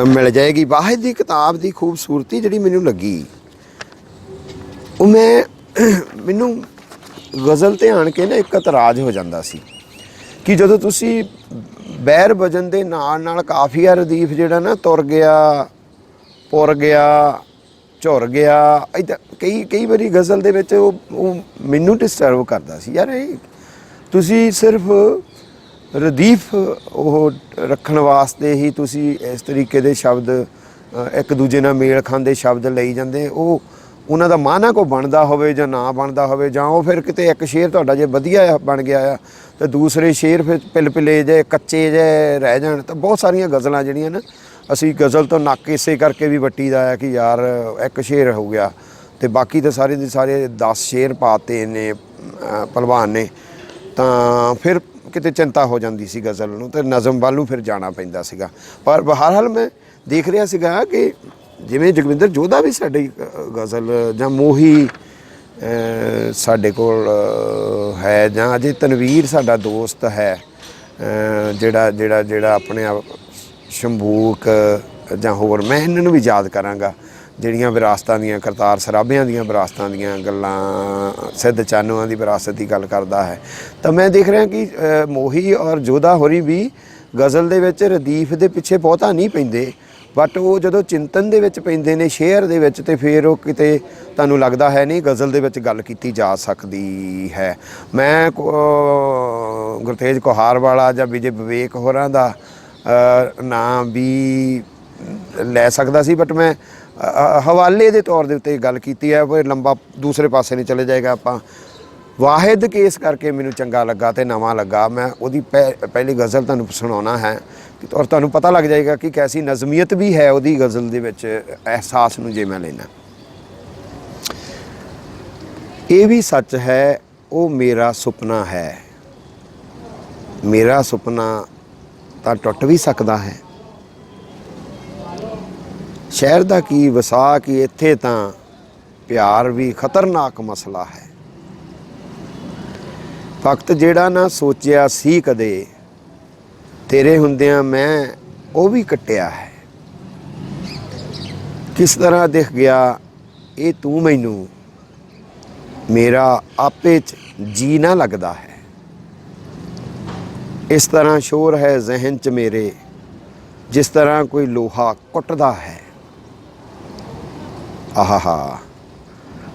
A: ਮਿਲ ਜਾਏਗੀ। ਵਾਹਿਦ ਦੀ ਕਿਤਾਬ ਦੀ ਖੂਬਸੂਰਤੀ ਜਿਹੜੀ ਮੈਨੂੰ ਲੱਗੀ, ਉਹ ਮੈਨੂੰ ਗਜ਼ਲ 'ਤੇ ਆਣ ਕੇ ਨਾ ਇੱਕ ਇਤਰਾਜ਼ ਹੋ ਜਾਂਦਾ ਸੀ ਕਿ ਜਦੋਂ ਤੁਸੀਂ ਬਹਿਰ ਵਜਨ ਦੇ ਨਾਲ ਨਾਲ ਕਾਫੀਆ ਰਦੀਫ ਜਿਹੜਾ ਨਾ ਤੁਰ ਗਿਆ, ਪੁਰ ਗਿਆ, ਝੁਰ ਗਿਆ, ਇੱਦਾਂ ਕਈ ਵਾਰੀ ਗਜ਼ਲ ਦੇ ਵਿੱਚ ਉਹ ਮੈਨੂੰ ਡਿਸਟਰਬ ਕਰਦਾ ਸੀ। ਯਾਰ ਇਹ ਤੁਸੀਂ ਸਿਰਫ ਰਦੀਫ ਉਹ ਰੱਖਣ ਵਾਸਤੇ ਹੀ ਤੁਸੀਂ ਇਸ ਤਰੀਕੇ ਦੇ ਸ਼ਬਦ, ਇੱਕ ਦੂਜੇ ਨਾਲ ਮੇਲ ਖਾਂਦੇ ਸ਼ਬਦ ਲਈ ਜਾਂਦੇ। ਉਹ ਉਹਨਾਂ ਦਾ ਮਾਨਾ ਕੋ ਬਣਦਾ ਹੋਵੇ ਜਾਂ ਨਾ ਬਣਦਾ ਹੋਵੇ, ਜਾਂ ਉਹ ਫਿਰ ਕਿਤੇ ਇੱਕ ਸ਼ੇਰ ਤੁਹਾਡਾ ਜੇ ਵਧੀਆ ਬਣ ਗਿਆ ਆ ਅਤੇ ਦੂਸਰੇ ਸ਼ੇਰ ਫਿਰ ਪਿਲੇ ਜੇ ਕੱਚੇ ਜੇ ਰਹਿ ਜਾਣ। ਤਾਂ ਬਹੁਤ ਸਾਰੀਆਂ ਗਜ਼ਲਾਂ ਜਿਹੜੀਆਂ ਨਾ, ਅਸੀਂ ਗਜ਼ਲ ਤੋਂ ਨੱਕ ਇਸੇ ਕਰਕੇ ਵੀ ਵੱਟੀ ਦਾ ਆ ਕਿ ਯਾਰ ਇੱਕ ਸ਼ੇਰ ਹੋ ਗਿਆ ਅਤੇ ਬਾਕੀ ਤਾਂ ਸਾਰੇ ਦੇ ਸਾਰੇ 10 ਸ਼ੇਰ ਪਾਤੇ ਨੇ ਭਲਵਾਨ ਨੇ। ਤਾਂ ਫਿਰ ਕਿਤੇ ਚਿੰਤਾ ਹੋ ਜਾਂਦੀ ਸੀ ਗਜ਼ਲ ਨੂੰ, ਅਤੇ ਨਜ਼ਮ ਵੱਲ ਨੂੰ ਫਿਰ ਜਾਣਾ ਪੈਂਦਾ ਸੀਗਾ। ਪਰ ਬਹਰਹਾਲ ਮੈਂ ਦੇਖ ਰਿਹਾ ਸੀਗਾ ਕਿ ਜਿਵੇਂ ਜਗਵਿੰਦਰ ਜੋਧਾ ਵੀ ਸਾਡੀ ਗਜ਼ਲ, ਜਾਂ ਮੋਹੀ ਸਾਡੇ ਕੋਲ ਹੈ, ਜਾਂ ਅਜੇ ਤਨਵੀਰ ਸਾਡਾ ਦੋਸਤ ਹੈ ਜਿਹੜਾ ਆਪਣੇ ਆਪ ਸ਼ੰਭੂਕ, ਜਾਂ ਹੋਰ ਮੈਂ ਇਹਨਾਂ ਨੂੰ ਵੀ ਯਾਦ ਕਰਾਂਗਾ ਜਿਹੜੀਆਂ ਵਿਰਾਸਤਾਂ ਦੀਆਂ, ਕਰਤਾਰ ਸਰਾਭਿਆਂ ਦੀਆਂ ਵਿਰਾਸਤਾਂ ਦੀਆਂ ਗੱਲਾਂ, ਸਿੱਧ ਚਾਨੋਆਂ ਦੀ ਵਿਰਾਸਤ ਦੀ ਗੱਲ ਕਰਦਾ ਹੈ। ਤਾਂ ਮੈਂ ਦੇਖ ਰਿਹਾ ਕਿ ਮੋਹੀ ਔਰ ਜੋਧਾ ਹੋਰੀ ਵੀ ਗਜ਼ਲ ਦੇ ਵਿੱਚ ਰਦੀਫ ਦੇ ਪਿੱਛੇ ਬਹੁਤਾ ਨਹੀਂ ਪੈਂਦੇ, ਬਟ ਉਹ ਜਦੋਂ ਚਿੰਤਨ ਦੇ ਵਿੱਚ ਪੈਂਦੇ ਨੇ, ਸ਼ੇਅਰ ਦੇ ਵਿੱਚ, ਅਤੇ ਫਿਰ ਉਹ ਕਿਤੇ ਤੁਹਾਨੂੰ ਲੱਗਦਾ ਹੈ ਨਹੀਂ ਗਜ਼ਲ ਦੇ ਵਿੱਚ ਗੱਲ ਕੀਤੀ ਜਾ ਸਕਦੀ ਹੈ। ਮੈਂ ਗੁਰਤੇਜ ਕੁਹਾਰ ਵਾਲਾ ਜਾਂ ਵਿਜੇ ਵਿਵੇਕ ਹੋਰਾਂ ਦਾ ਨਾਂ ਵੀ ਲੈ ਸਕਦਾ ਸੀ, ਬਟ ਮੈਂ ਹਵਾਲੇ ਦੇ ਤੌਰ ਦੇ ਉੱਤੇ ਗੱਲ ਕੀਤੀ ਹੈ। ਫਿਰ ਲੰਬਾ ਦੂਸਰੇ ਪਾਸੇ ਨਹੀਂ ਚਲੇ ਜਾਏਗਾ ਆਪਾਂ। ਵਾਹਿਦ ਕੇਸ ਕਰਕੇ ਮੈਨੂੰ ਚੰਗਾ ਲੱਗਾ ਅਤੇ ਨਵਾਂ ਲੱਗਾ। ਮੈਂ ਉਹਦੀ ਪਹਿਲੀ ਗਜ਼ਲ ਤੁਹਾਨੂੰ ਸੁਣਾਉਣਾ ਹੈ, ਔਰ ਤੁਹਾਨੂੰ ਪਤਾ ਲੱਗ ਜਾਏਗਾ ਕਿ ਕੈਸੀ ਨਜ਼ਮੀਅਤ ਵੀ ਹੈ ਉਹਦੀ ਗਜ਼ਲ ਦੇ ਵਿੱਚ, ਅਹਿਸਾਸ ਨੂੰ ਜੇ ਮੈਂ ਲੈਣਾ। ਇਹ ਵੀ ਸੱਚ ਹੈ, ਉਹ ਮੇਰਾ ਸੁਪਨਾ ਹੈ, ਮੇਰਾ ਸੁਪਨਾ ਤਾਂ ਟੁੱਟ ਵੀ ਸਕਦਾ ਹੈ, शहर दा की वसा की, इत्थे तां प्यार भी खतरनाक मसला है। वक्त जिहड़ा ना सोचिया सी कदे, तेरे हुंदियां मैं वो भी कट्टिया है। किस तरह दिख गया ये तू मैनू, मेरा आपे च जी ना लगदा है। इस तरह शोर है जहन च मेरे, जिस तरह कोई लोहा कुटदा है। आहा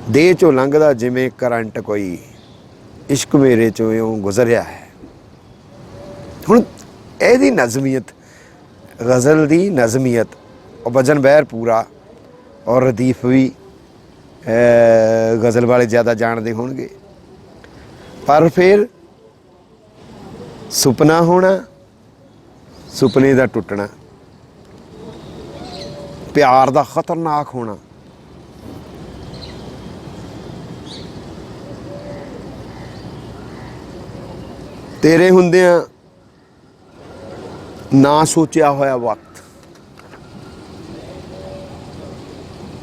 A: दे चो लंघदा जिमें करंट कोई, इश्क मेरे चो इउं गुजरिया है। हुण इहदी नज़मियत, गज़ल दी नज़मियत, और वजन बहर पूरा, और रदीफ भी गज़ल वाले ज़्यादा जानते होणगे। पर फिर सुपना होना, सुपने का टुटना, प्यार का खतरनाक होना, तेरे हुंदियां ना सोचिया होया वक्त,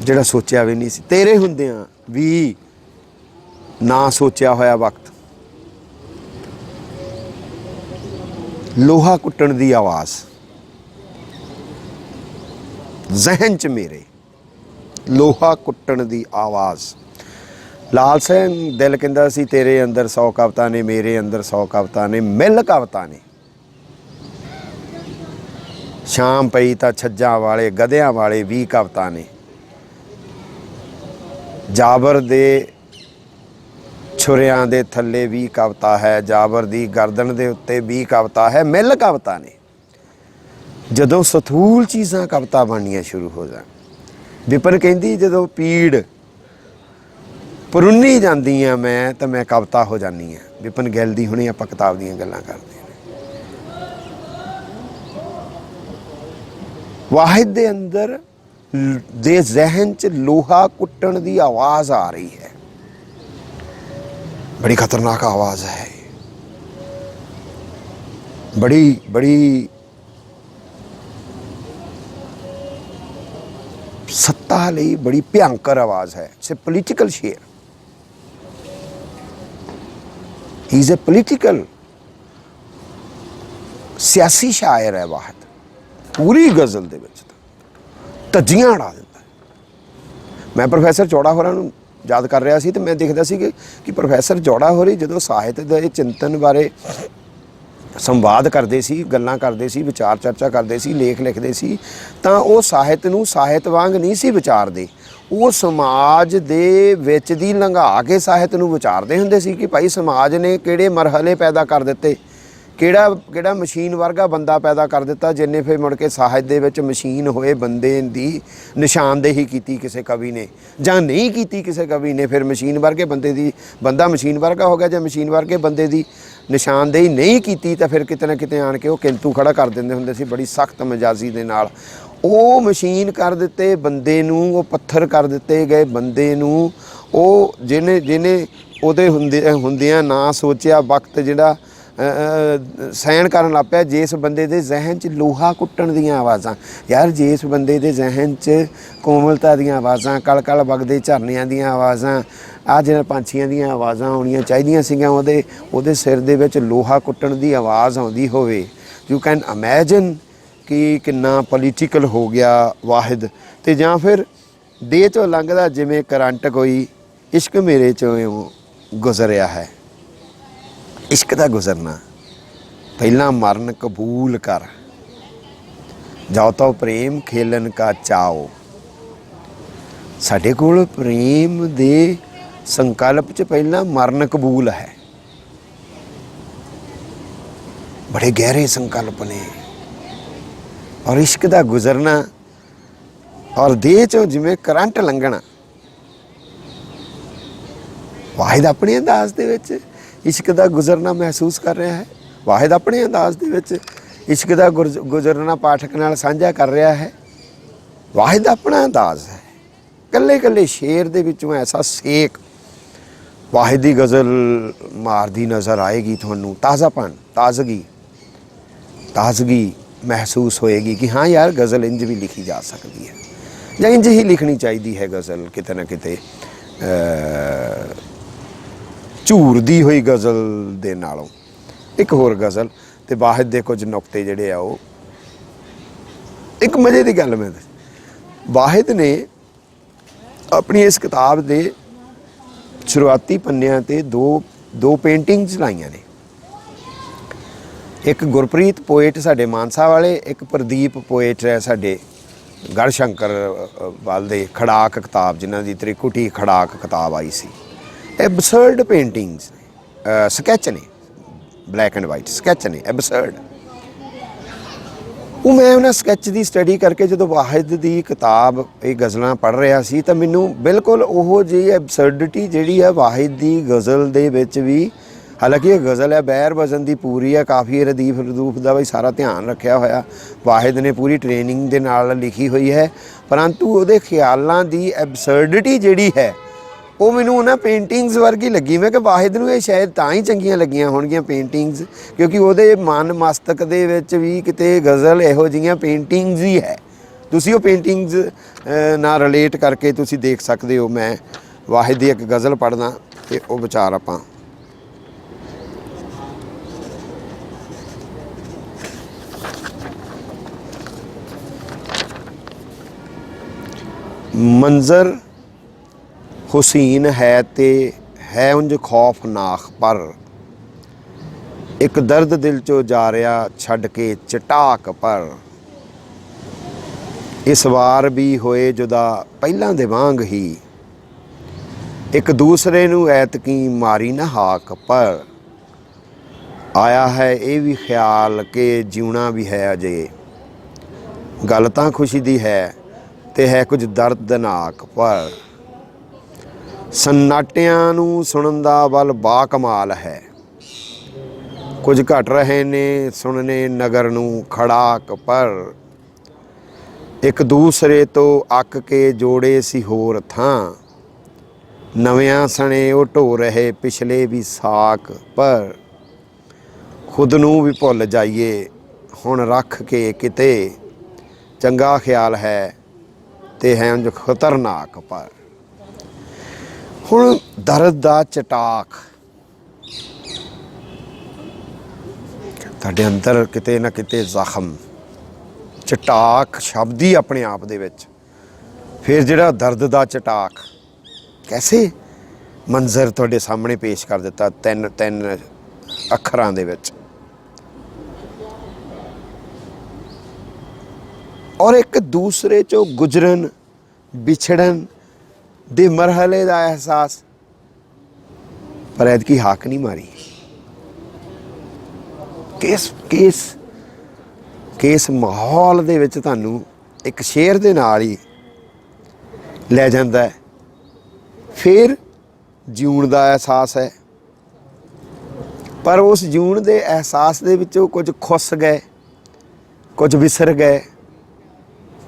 A: जिहड़ा सोचिया भी नहीं सी, तेरे हुंदियां भी ना सोचिया होया वक्त, लोहा कुट्टण दी आवाज़ जहन च मेरे, लोहा कुट्टण दी आवाज़। लाल सिंह दिल कहंदा सी, तेरे अंदर 100 कविता ने, मेरे अंदर 100 कविता ने, मिल कविता ने। शाम पई तां छज्जां वाले गधियां वाले 20 कविता ने। जाबर दे छुरियां दे थल्ले 20 कविता है, जाबर दी गर्दन दे उत्ते 20 कविता है, मिल कविता ने। जदों सथूल चीज़ां कविता बननियां शुरू हो जाण, विपिन कहंदी जदों पीड़ परुन्नी जांदी आ मैं, तो मैं कविता हो जानी है। विपिन गिल दी हुणे आपां किताब दीयां गल्लां करदे हैं। वाहिद दे अंदर दे जहन च लोहा कुट्टण दी आवाज़ आ रही है, बड़ी खतरनाक आवाज़ है, बड़ी बड़ी सत्ता लई बड़ी भयंकर आवाज़ है। It's a political share, he is a political, सियासी शायर है वाहिद। पूरी गज़ल दे विच धज्जियां उड़ा दिंदा है। मैं प्रोफैसर चौड़ा होरां नूं याद कर रहा सी, तो मैं देखदा सी कि प्रोफैसर चौड़ा होरी जदों ਸਾਹਿਤ ਦੇ चिंतन बारे संवाद करते सी, गल्लां करते सी, विचार चर्चा करते सी, लेख लिखते सी, तां ਉਹ ਸਾਹਿਤ ਨੂੰ ਸਾਹਿਤ ਵਾਂਗ नहीं सी विचारते, ਉਹ समाज ਦੇ ਵਿੱਚ ਦੀ ਲੰਘਾ ਕੇ ਸਾਹਿਤ ਨੂੰ ਵਿਚਾਰਦੇ ਹੁੰਦੇ ਸੀ कि भाई समाज ने ਕਿਹੜੇ ਮਰਹਲੇ पैदा कर ਦਿੱਤੇ, ਕਿਹੜਾ ਮਸ਼ੀਨ ਵਰਗਾ ਬੰਦਾ ਪੈਦਾ ਕਰ ਦਿੱਤਾ, ਜਿੰਨੇ ਫਿਰ ਮੁੜ ਕੇ ਸਾਹਿਤ ਦੇ ਵਿੱਚ ਮਸ਼ੀਨ ਹੋਏ ਬੰਦੇ ਦੀ ਨਿਸ਼ਾਨਦੇਹੀ ਕੀਤੀ ਕਿਸੇ ਕਵੀ ਨੇ, ਜਾਂ ਨਹੀਂ ਕੀਤੀ ਕਿਸੇ ਕਵੀ ਨੇ। ਫਿਰ ਮਸ਼ੀਨ ਵਰਗੇ ਬੰਦੇ ਦੀ, ਬੰਦਾ ਮਸ਼ੀਨ ਵਰਗਾ ਹੋ ਗਿਆ, ਜਾਂ ਮਸ਼ੀਨ ਵਰਗੇ ਬੰਦੇ ਦੀ ਨਿਸ਼ਾਨਦੇਹੀ ਨਹੀਂ ਕੀਤੀ, ਤਾਂ ਫਿਰ ਕਿਤੇ ਨਾ ਕਿਤੇ ਆਣ ਕੇ ਉਹ ਕਿੰਤੂ ਖੜਾ ਕਰ ਦਿੰਦੇ ਹੁੰਦੇ ਸੀ ਬੜੀ ਸਖਤ ਮਜਾਜ਼ੀ ਦੇ ਨਾਲ। ਉਹ ਮਸ਼ੀਨ ਕਰ ਦਿੱਤੇ ਬੰਦੇ ਨੂੰ, ਉਹ ਪੱਥਰ ਕਰ ਦਿੱਤੇ ਗਏ ਬੰਦੇ ਨੂੰ, ਉਹ ਜਿਹਨੇ ਉਹਦੇ ਹੁੰਦਿਆਂ ਨਾ ਸੋਚਿਆ ਵਕਤ ਜਿਹੜਾ सहन करन लग पिया, जिस बंदे दे जहन च लोहा कुट्टण दियां आवाज़ां। यार जिस बंदे दे जहन च कोमलता दियां आवाज़ां, कल कल वगदे झरनियां दियां आवाज़ां, आ जिहड़ियां पंछियां दियां आवाज़ां आउणियां चाहीदियां सीगियां, ਉਹਦੇ सिर दे विच लोहा कुट्टण दी आवाज़ आउंदी होवे। यू कैन इमैजिन कि किन्ना पोलीटिकल हो गया वाहिद। ते जां फिर दे चों लंघदा जिवें करंट कोई, इश्क मेरे चों गुजरिया है। इश्क का गुजरना, पहला मरण कबूल कर, जाओ तो प्रेम खेलन का चाओ। साडे कोल प्रेम दे संकल्प च पहला मरण कबूल है। बड़े गहरे संकल्प ने। और इश्क का गुजरना और देह चों जिवें करंट लंघना। वाहिद अपने अंदाज दे विच इश्क का गुजरना महसूस कर रहा है। वाहिद अपने अंदाज दे विच इश्क का गुजरना पाठक नाल साझा कर रहा है। वाहिद अपना अंदाज है। कल्ले कल्ले शेर दे विचों ऐसा सेक वाहिद की गज़ल मारदी नज़र आएगी तुहानूं। ताज़ापन, ताज़गी महसूस होएगी कि हाँ यार गज़ल इंज भी लिखी जा सकती है। ਜਾਂ ਇੰਝ ਹੀ ਲਿਖਣੀ ਚਾਹੀਦੀ ਹੈ ਗਜ਼ਲ, ਕਿਤੇ ਨਾ ਕਿਤੇ ਝੂਰਦੀ ਹੋਈ ਗਜ਼ਲ ਦੇ ਨਾਲੋਂ। ਇੱਕ ਹੋਰ ਗਜ਼ਲ ਤੇ ਵਾਹਿਦ ਦੇ ਕੁਝ ਨੁਕਤੇ ਜਿਹੜੇ ਆ ਉਹ, ਇੱਕ ਮਜ਼ੇ ਦੀ ਗੱਲ ਮੈਂ ਵਾਹਿਦ ਨੇ ਆਪਣੀ ਇਸ ਕਿਤਾਬ ਦੇ ਸ਼ੁਰੂਆਤੀ ਪੰਨਿਆਂ ਤੇ ਦੋ ਪੇਂਟਿੰਗਸ ਲਾਈਆਂ ਨੇ। ਇੱਕ ਗੁਰਪ੍ਰੀਤ ਪੋਇਟ ਸਾਡੇ ਮਾਨਸਾ ਵਾਲੇ, ਇੱਕ ਪ੍ਰਦੀਪ ਪੋਇਟ ਹੈ ਸਾਡੇ ਗੜਸ਼ੰਕਰ ਵੱਲ ਦੇ, ਖੜਾਕ ਕਿਤਾਬ ਜਿਨ੍ਹਾਂ ਦੀ ਤ੍ਰਿਕੁਟੀ ਖੜਾਕ ਕਿਤਾਬ ਆਈ ਸੀ। ਐਬਸਰਡ ਪੇਂਟਿੰਗਸ ਨੇ, ਸਕੈਚ ਨੇ, ਬਲੈਕ ਐਂਡ ਵਾਈਟ ਸਕੈਚ ਨੇ, ਐਬਸਰਡ। ਉਹ ਮੈਂ ਉਹਨਾਂ ਸਕੈਚ ਦੀ ਸਟੱਡੀ ਕਰਕੇ ਜਦੋਂ ਵਾਹਿਦ ਦੀ ਕਿਤਾਬ ਇਹ ਗਜ਼ਲਾਂ ਪੜ੍ਹ ਰਿਹਾ ਸੀ ਤਾਂ ਮੈਨੂੰ ਬਿਲਕੁਲ ਉਹੋ ਜਿਹੀ ਐਬਸਰਡਿਟੀ ਜਿਹੜੀ ਹੈ ਵਾਹਿਦ ਦੀ ਗਜ਼ਲ ਦੇ ਵਿੱਚ ਵੀ, ਹਾਲਾਂਕਿ ਇਹ ਗਜ਼ਲ ਹੈ ਬੈਰ ਵਜ਼ਨ ਦੀ ਪੂਰੀ ਹੈ, ਕਾਫੀ ਰਦੀਫ ਰਦੂਫ ਦਾ ਵੀ ਸਾਰਾ ਧਿਆਨ ਰੱਖਿਆ ਹੋਇਆ, ਵਾਹਿਦ ਨੇ ਪੂਰੀ ਟ੍ਰੇਨਿੰਗ ਦੇ ਨਾਲ ਲਿਖੀ ਹੋਈ ਹੈ, ਪਰੰਤੂ ਉਹਦੇ ਖਿਆਲਾਂ ਦੀ ਐਬਸਰਡਿਟੀ ਜਿਹੜੀ ਹੈ ਉਹ ਮੈਨੂੰ ਉਹਨਾਂ ਪੇਂਟਿੰਗਸ ਵਰਗੀ ਲੱਗੀ। ਮੈਂ ਕਿ ਵਾਹਿਦ ਨੂੰ ਇਹ ਸ਼ਾਇਦ ਤਾਂ ਹੀ ਚੰਗੀਆਂ ਲੱਗੀਆਂ ਹੋਣਗੀਆਂ ਪੇਂਟਿੰਗਸ, ਕਿਉਂਕਿ ਉਹਦੇ ਮਨ ਮਸਤਕ ਦੇ ਵਿੱਚ ਵੀ ਕਿਤੇ ਗਜ਼ਲ ਇਹੋ ਜਿਹੀਆਂ ਪੇਂਟਿੰਗਸ ਹੀ ਹੈ। ਤੁਸੀਂ ਉਹ ਪੇਂਟਿੰਗਸ ਨਾਲ ਰਿਲੇਟ ਕਰਕੇ ਤੁਸੀਂ ਦੇਖ ਸਕਦੇ ਹੋ। ਮੈਂ ਵਾਹਿਦ ਦੀ ਇੱਕ ਗਜ਼ਲ ਪੜ੍ਹਦਾ ਅਤੇ ਉਹ ਵਿਚਾਰ ਆਪਾਂ ਮੰਜ਼ਰ ਹੁਸੀਨ ਹੈ ਤੇ ਹੈ ਉਂਝ ਖੌਫਨਾਕ, ਪਰ ਇੱਕ ਦਰਦ ਦਿਲ 'ਚੋਂ ਜਾ ਰਿਹਾ ਛੱਡ ਕੇ ਚਟਾਕ। ਪਰ ਇਸ ਵਾਰ ਵੀ ਹੋਏ ਜੁਦਾ ਪਹਿਲਾਂ ਦੇ ਵਾਂਗ ਹੀ, ਇੱਕ ਦੂਸਰੇ ਨੂੰ ਐਤਕੀ ਮਾਰੀ ਨਾ ਹਾਕ। ਪਰ ਆਇਆ ਹੈ ਇਹ ਵੀ ਖਿਆਲ ਕਿ ਜਿਉਣਾ ਵੀ ਹੈ ਅਜੇ, ਗੱਲ ਤਾਂ ਖੁਸ਼ੀ ਦੀ ਹੈ ਤੇ ਹੈ ਕੁਝ ਦਰਦਨਾਕ। ਪਰ ਸੰਨਾਟਿਆਂ ਨੂੰ ਸੁਣਨ ਦਾ ਵੱਲ ਬਾਕਮਾਲ ਹੈ, ਕੁਝ ਘਟ ਰਹੇ ਨੇ ਸੁਣਨੇ ਨਗਰ ਨੂੰ ਖੜਾਕ। ਪਰ ਇੱਕ ਦੂਸਰੇ ਤੋਂ ਅੱਕ ਕੇ ਜੋੜੇ ਸੀ ਹੋਰ ਥਾਂ, ਨਵਿਆਂ ਸਣੇ ਉਹ ਢੋ ਰਹੇ ਪਿਛਲੇ ਵੀ ਸਾਕ। ਪਰ ਖੁਦ ਨੂੰ ਵੀ ਭੁੱਲ ਜਾਈਏ ਹੁਣ ਰੱਖ ਕੇ ਕਿਤੇ, ਚੰਗਾ ਖਿਆਲ ਹੈ ਤੇ ਹੈ ਉਂਝ ਖਤਰਨਾਕ। ਪਰ ਹੁਣ ਦਰਦ ਦਾ ਚਟਾਕ ਤੁਹਾਡੇ ਅੰਦਰ ਕਿਤੇ ਨਾ ਕਿਤੇ ਜ਼ਖਮ, ਚਟਾਕ ਸ਼ਬਦ ਹੀ ਆਪਣੇ ਆਪ ਦੇ ਵਿੱਚ, ਫਿਰ ਜਿਹੜਾ ਦਰਦ ਦਾ ਚਟਾਕ ਕੈਸੇ ਮੰਜ਼ਰ ਤੁਹਾਡੇ ਸਾਹਮਣੇ ਪੇਸ਼ ਕਰ ਦਿੱਤਾ ਤਿੰਨ ਅੱਖਰਾਂ ਦੇ ਵਿੱਚ। ਔਰ ਇੱਕ ਦੂਸਰੇ 'ਚੋਂ ਗੁਜ਼ਰਨ ਵਿਛੜਨ ਦੇ ਮਰਹਲੇ ਦਾ ਅਹਿਸਾਸ, ਪਰ ਐਤਕੀ ਹਾਕ ਨਹੀਂ ਮਾਰੀ। ਕੇਸ ਮਾਹੌਲ ਦੇ ਵਿੱਚ ਤੁਹਾਨੂੰ ਇੱਕ ਸ਼ੇਰ ਦੇ ਨਾਲ ਹੀ ਲੈ ਜਾਂਦਾ ਹੈ। ਫਿਰ ਜਿਉਣ ਦਾ ਅਹਿਸਾਸ ਹੈ, ਪਰ ਉਸ ਜਿਉਣ ਦੇ ਅਹਿਸਾਸ ਦੇ ਵਿੱਚੋਂ ਕੁਝ ਖੁੱਸ ਗਏ, ਕੁਝ ਵਿਸਰ ਗਏ,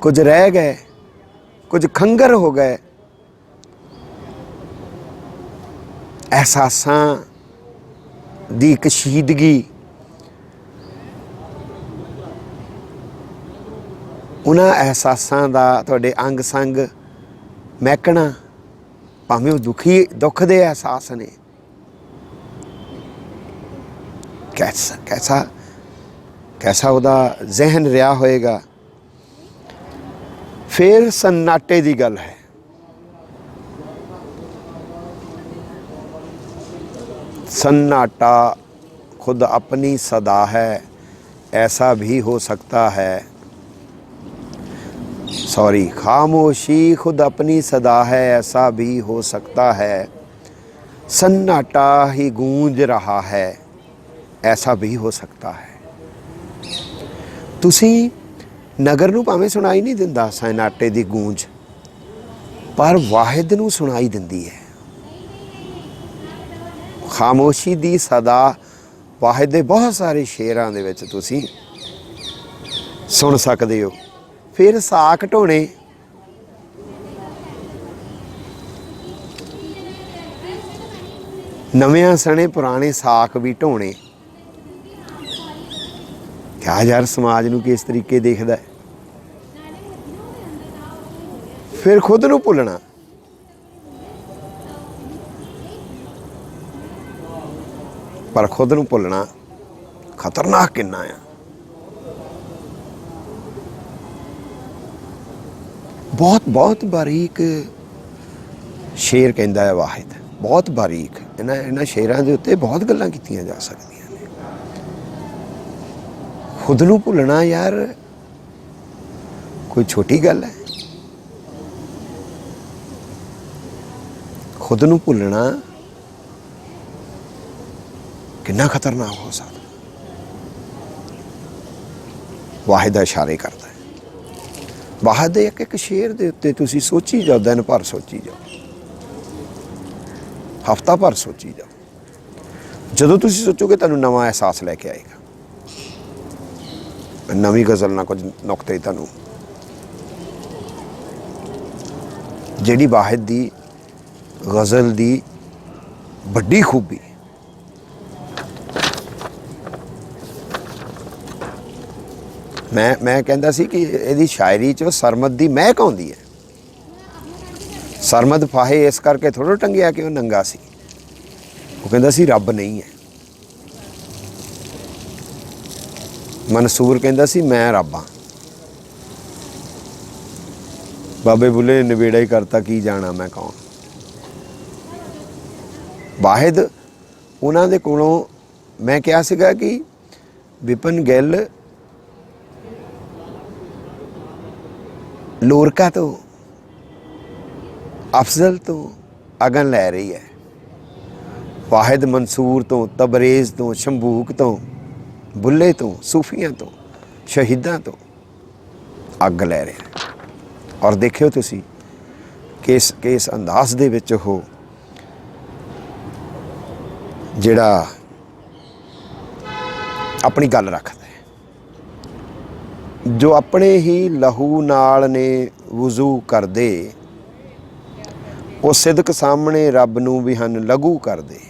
A: ਕੁਝ ਰਹਿ ਗਏ, ਕੁਝ ਖੰਗਰ ਹੋ ਗਏ। ਅਹਿਸਾਸਾਂ ਦੀ ਕਸ਼ੀਦਗੀ, ਉਹਨਾਂ ਅਹਿਸਾਸਾਂ ਦਾ ਤੁਹਾਡੇ ਅੰਗ ਸੰਗ ਮਹਿਕਣਾ, ਭਾਵੇਂ ਉਹ ਦੁੱਖ ਦੇ ਅਹਿਸਾਸ ਨੇ। ਕੈਸਾ ਉਹਦਾ ਜ਼ਿਹਨ ਰਿਹਾ ਹੋਏਗਾ। ਫਿਰ ਸੰਨਾਟੇ ਦੀ ਗੱਲ ਹੈ। सन्नाटा खुद अपनी सदा है, ऐसा भी हो सकता है, सॉरी खामोशी खुद अपनी सदा है, ऐसा भी हो सकता है, सन्नाटा ही गूंज रहा है, ऐसा भी हो सकता है। तुसी नगर नूं भावें सुनाई नहीं दिंदा सन्नाटे दी गूंज, पर वाहिद नूं सुनाई दिंदी है। खामोशी दी सदा वाहिद दे बहुत सारे शेरां दे विच तुसी सुन सकदे हो। फिर साक ढोने, नवियां सने पुराने साक भी ढोने। क्या यार समाज नूं किस तरीके देखदा है। फिर खुद नूं भुलना। पर खुद नूं भुलना खतरनाक किन्ना आ। बहुत बहुत बारीक शेर कहता है वाहिद, बहुत बारीक। इन्हां शेरां दे उत्ते बहुत गल्लां कीतियां जा सकदियां ने। खुद नूं भुलना यार कोई छोटी गल है? खुद नूं भुलना कितना खतरनाक हो सकता। वाहिद इशारे करता है। वाहिद एक एक शेर दे उत्ते तुसीं सोची जाओ, दिन भर सोची जाओ, हफ्ता भर सोची जाओ। जदों तुसीं सोचोगे तुहानूं नवां एहसास लैके आएगा। नवीं गज़ल ना कुछ नुकते तुहानूं जिहड़ी वाहिद दी गज़ल दी वड्डी खूबी मैं कहता सी कि इहदी शायरी च सरमद दी महक आउंदी है। सरमद फाहे इस करके थोड़ा टंगिया कि वह नंगा सी, वो कहता सी रब नहीं है। मंसूर कहता सी मैं रब हाँ। बाबे बुले नवेड़ा ही करता की जाना मैं कौन। वाहिद उन्हां दे कोलों मैं कहा सीगा कि विपिन गिल लोरका तो अफजल तो अगन लै रही है। वाहिद मंसूर तो, तबरेज़ तो, शंभूक तो, बुल्ले तो, सूफियां तो, शहीदां तो अग लै रहे हैं। और देखियो तुसी किस अंदाज दे विच हो जिहड़ा अपनी गल रखदा है। जो अपने ही लहू नाल ने वज़ू करदे, वो सिदक सामने रब नूं भी हन लघु करदे।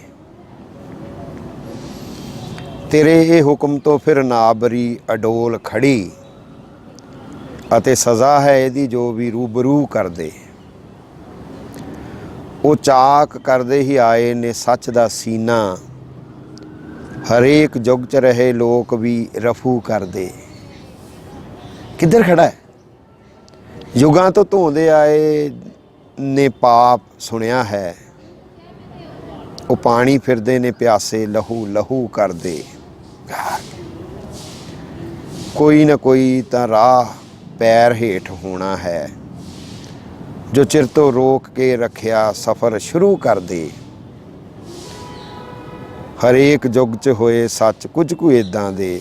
A: तेरे ये हुक्म तो फिर नाबरी अडोल खड़ी, अते सज़ा है यदि जो भी रूबरू कर दे। वो चाक करदे ही आए ने सच दा सीना, हरेक जुग च रहे लोक भी रफू कर दे। किधर खड़ा है? युगां तो धोंदे आए ने पाप सुनिया है, वो पानी फिरदे ने प्यासे लहू लहू कर दे। कोई ना कोई तां राह पैर हेठ होना है, जो चिर तो रोक के रखिया सफ़र शुरू कर दे। हरेक जुग च होए सच कुछ कु इदां दे,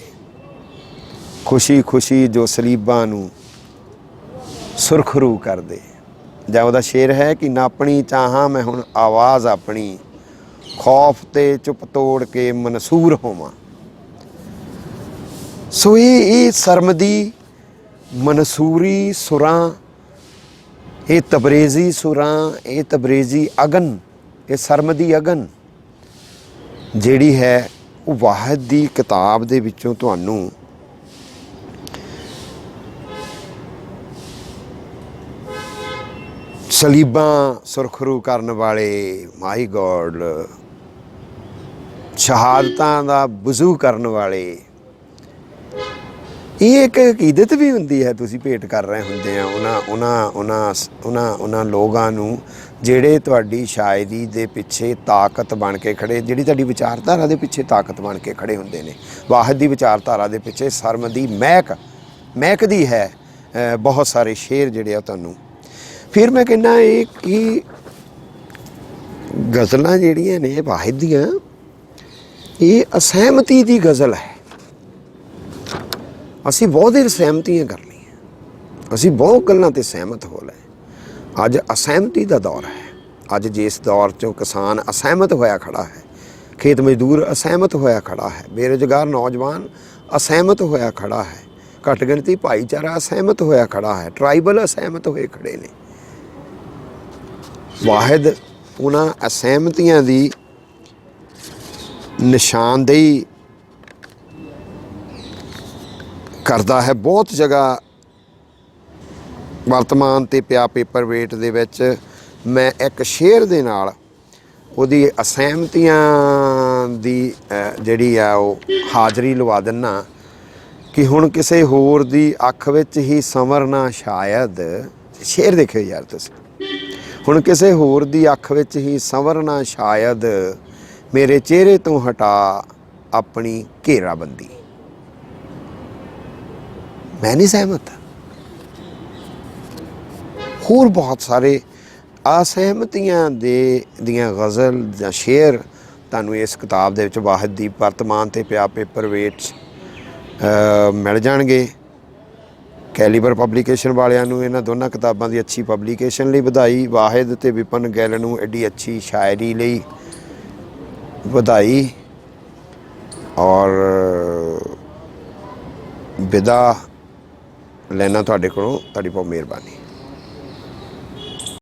A: खुशी खुशी जो सलीबां नूं सुरखरू कर दे। जां उहदा शेर है कि नापणी चाहां मैं हुण आवाज़ अपनी, खौफ ते चुप तोड़ के मनसूर होवां। सो ये सरमदी मनसूरी सुरां, ये तबरेज़ी सुरां, ये तबरेज़ी अगन, ये सरमदी अगन जिहड़ी है वो वाहिद दी किताब दे विचों तुहानूं सलीबां सुरखरू करन वाले, माई गॉड, शहादतां दा वज़ू करन वाले, ये एक अकीदत भी हुंदी है। तुसीं भेंट कर रहे हुंदे आ उन्हां लोगां नूं जिहड़े तुहाडी शायरी दे पिछे ताकत बन के खड़े, जिहड़ी तुहाडी विचारधारा दे पिछे ताकत बन के खड़े हुंदे ने। वाहिद दी विचारधारा दे पिछे सरमदी महकदी है बहुत सारे शेर जिहड़े आ तुहानूं। फिर मैं कहना ये गज़लां जिहड़ियां ने वाहिद दियां, ये असहमति दी गज़ल है। असी बहुत देर सहमतियां कर लईआं, असी बहुत गल्लां ते सहमत हो लए। अज असहमति का दौर है। अज जिस दौर चों किसान असहमत होया खड़ा है, खेत मजदूर असहमत होया खड़ा है, बेरोजगार नौजवान असहमत होया खड़ा है, घट गिणती भाईचारा असहमत होया खड़ा है, ट्राइबल असहमत होए खड़े ने। वाहिद उन्हां असहमतियां दी निशानदेही करता है। बहुत जगह ਵਰਤਮਾਨ ਤੇ ਪਿਆ ਪੇਪਰ ਵੇਟ ਦੇ ਵਿੱਚ ਮੈਂ ਇੱਕ ਸ਼ੇਅਰ ਦੇ ਨਾਲ ਉਹਦੀ ਅਸਹਿਮਤੀਆਂ ਦੀ ਜਿਹੜੀ ਆ ਉਹ ਹਾਜ਼ਰੀ ਲਵਾ ਦਿੰਨਾ ਕਿ ਹੁਣ ਕਿਸੇ ਹੋਰ ਦੀ ਅੱਖ ਵਿੱਚ ਹੀ ਸੰਵਰਨਾ ਸ਼ਾਇਦ। ਸ਼ੇਅਰ ਦੇਖਿਓ ਯਾਰ ਤੁਸੀਂ। ਹੁਣ ਕਿਸੇ ਹੋਰ ਦੀ ਅੱਖ ਵਿੱਚ ਹੀ ਸੰਵਰਨਾ ਸ਼ਾਇਦ, ਮੇਰੇ ਚਿਹਰੇ ਤੋਂ ਹਟਾ ਆਪਣੀ ਘੇਰਾਬੰਦੀ। ਮੈਂ ਨਹੀਂ ਸਹਿਮਤ। ਹੋਰ ਬਹੁਤ ਸਾਰੇ ਅਸਹਿਮਤੀਆਂ ਦੀਆਂ ਗਜ਼ਲ ਜਾਂ ਸ਼ੇਅਰ ਤੁਹਾਨੂੰ ਇਸ ਕਿਤਾਬ ਦੇ ਵਿੱਚ ਵਾਹਿਦ ਦੀ ਵਰਤਮਾਨ ਤੇ ਪਿਆ ਪੇਪਰ ਵੇਟ ਮਿਲ ਜਾਣਗੇ। ਕੈਲੀਬਰ ਪਬਲੀਕੇਸ਼ਨ ਵਾਲਿਆਂ ਨੂੰ ਇਹਨਾਂ ਦੋਨਾਂ ਕਿਤਾਬਾਂ ਦੀ ਅੱਛੀ ਪਬਲੀਕੇਸ਼ਨ ਲਈ ਵਧਾਈ। ਵਾਹਿਦ ਤੇ ਵਿਪਨ ਗਿੱਲ ਨੂੰ ਐਡੀ ਅੱਛੀ ਸ਼ਾਇਰੀ ਲਈ ਵਧਾਈ। ਔਰ ਵਿਦਾ ਲੈਣਾ ਤੁਹਾਡੇ ਕੋਲੋਂ। ਤੁਹਾਡੀ ਬਹੁਤ ਮਿਹਰਬਾਨੀ।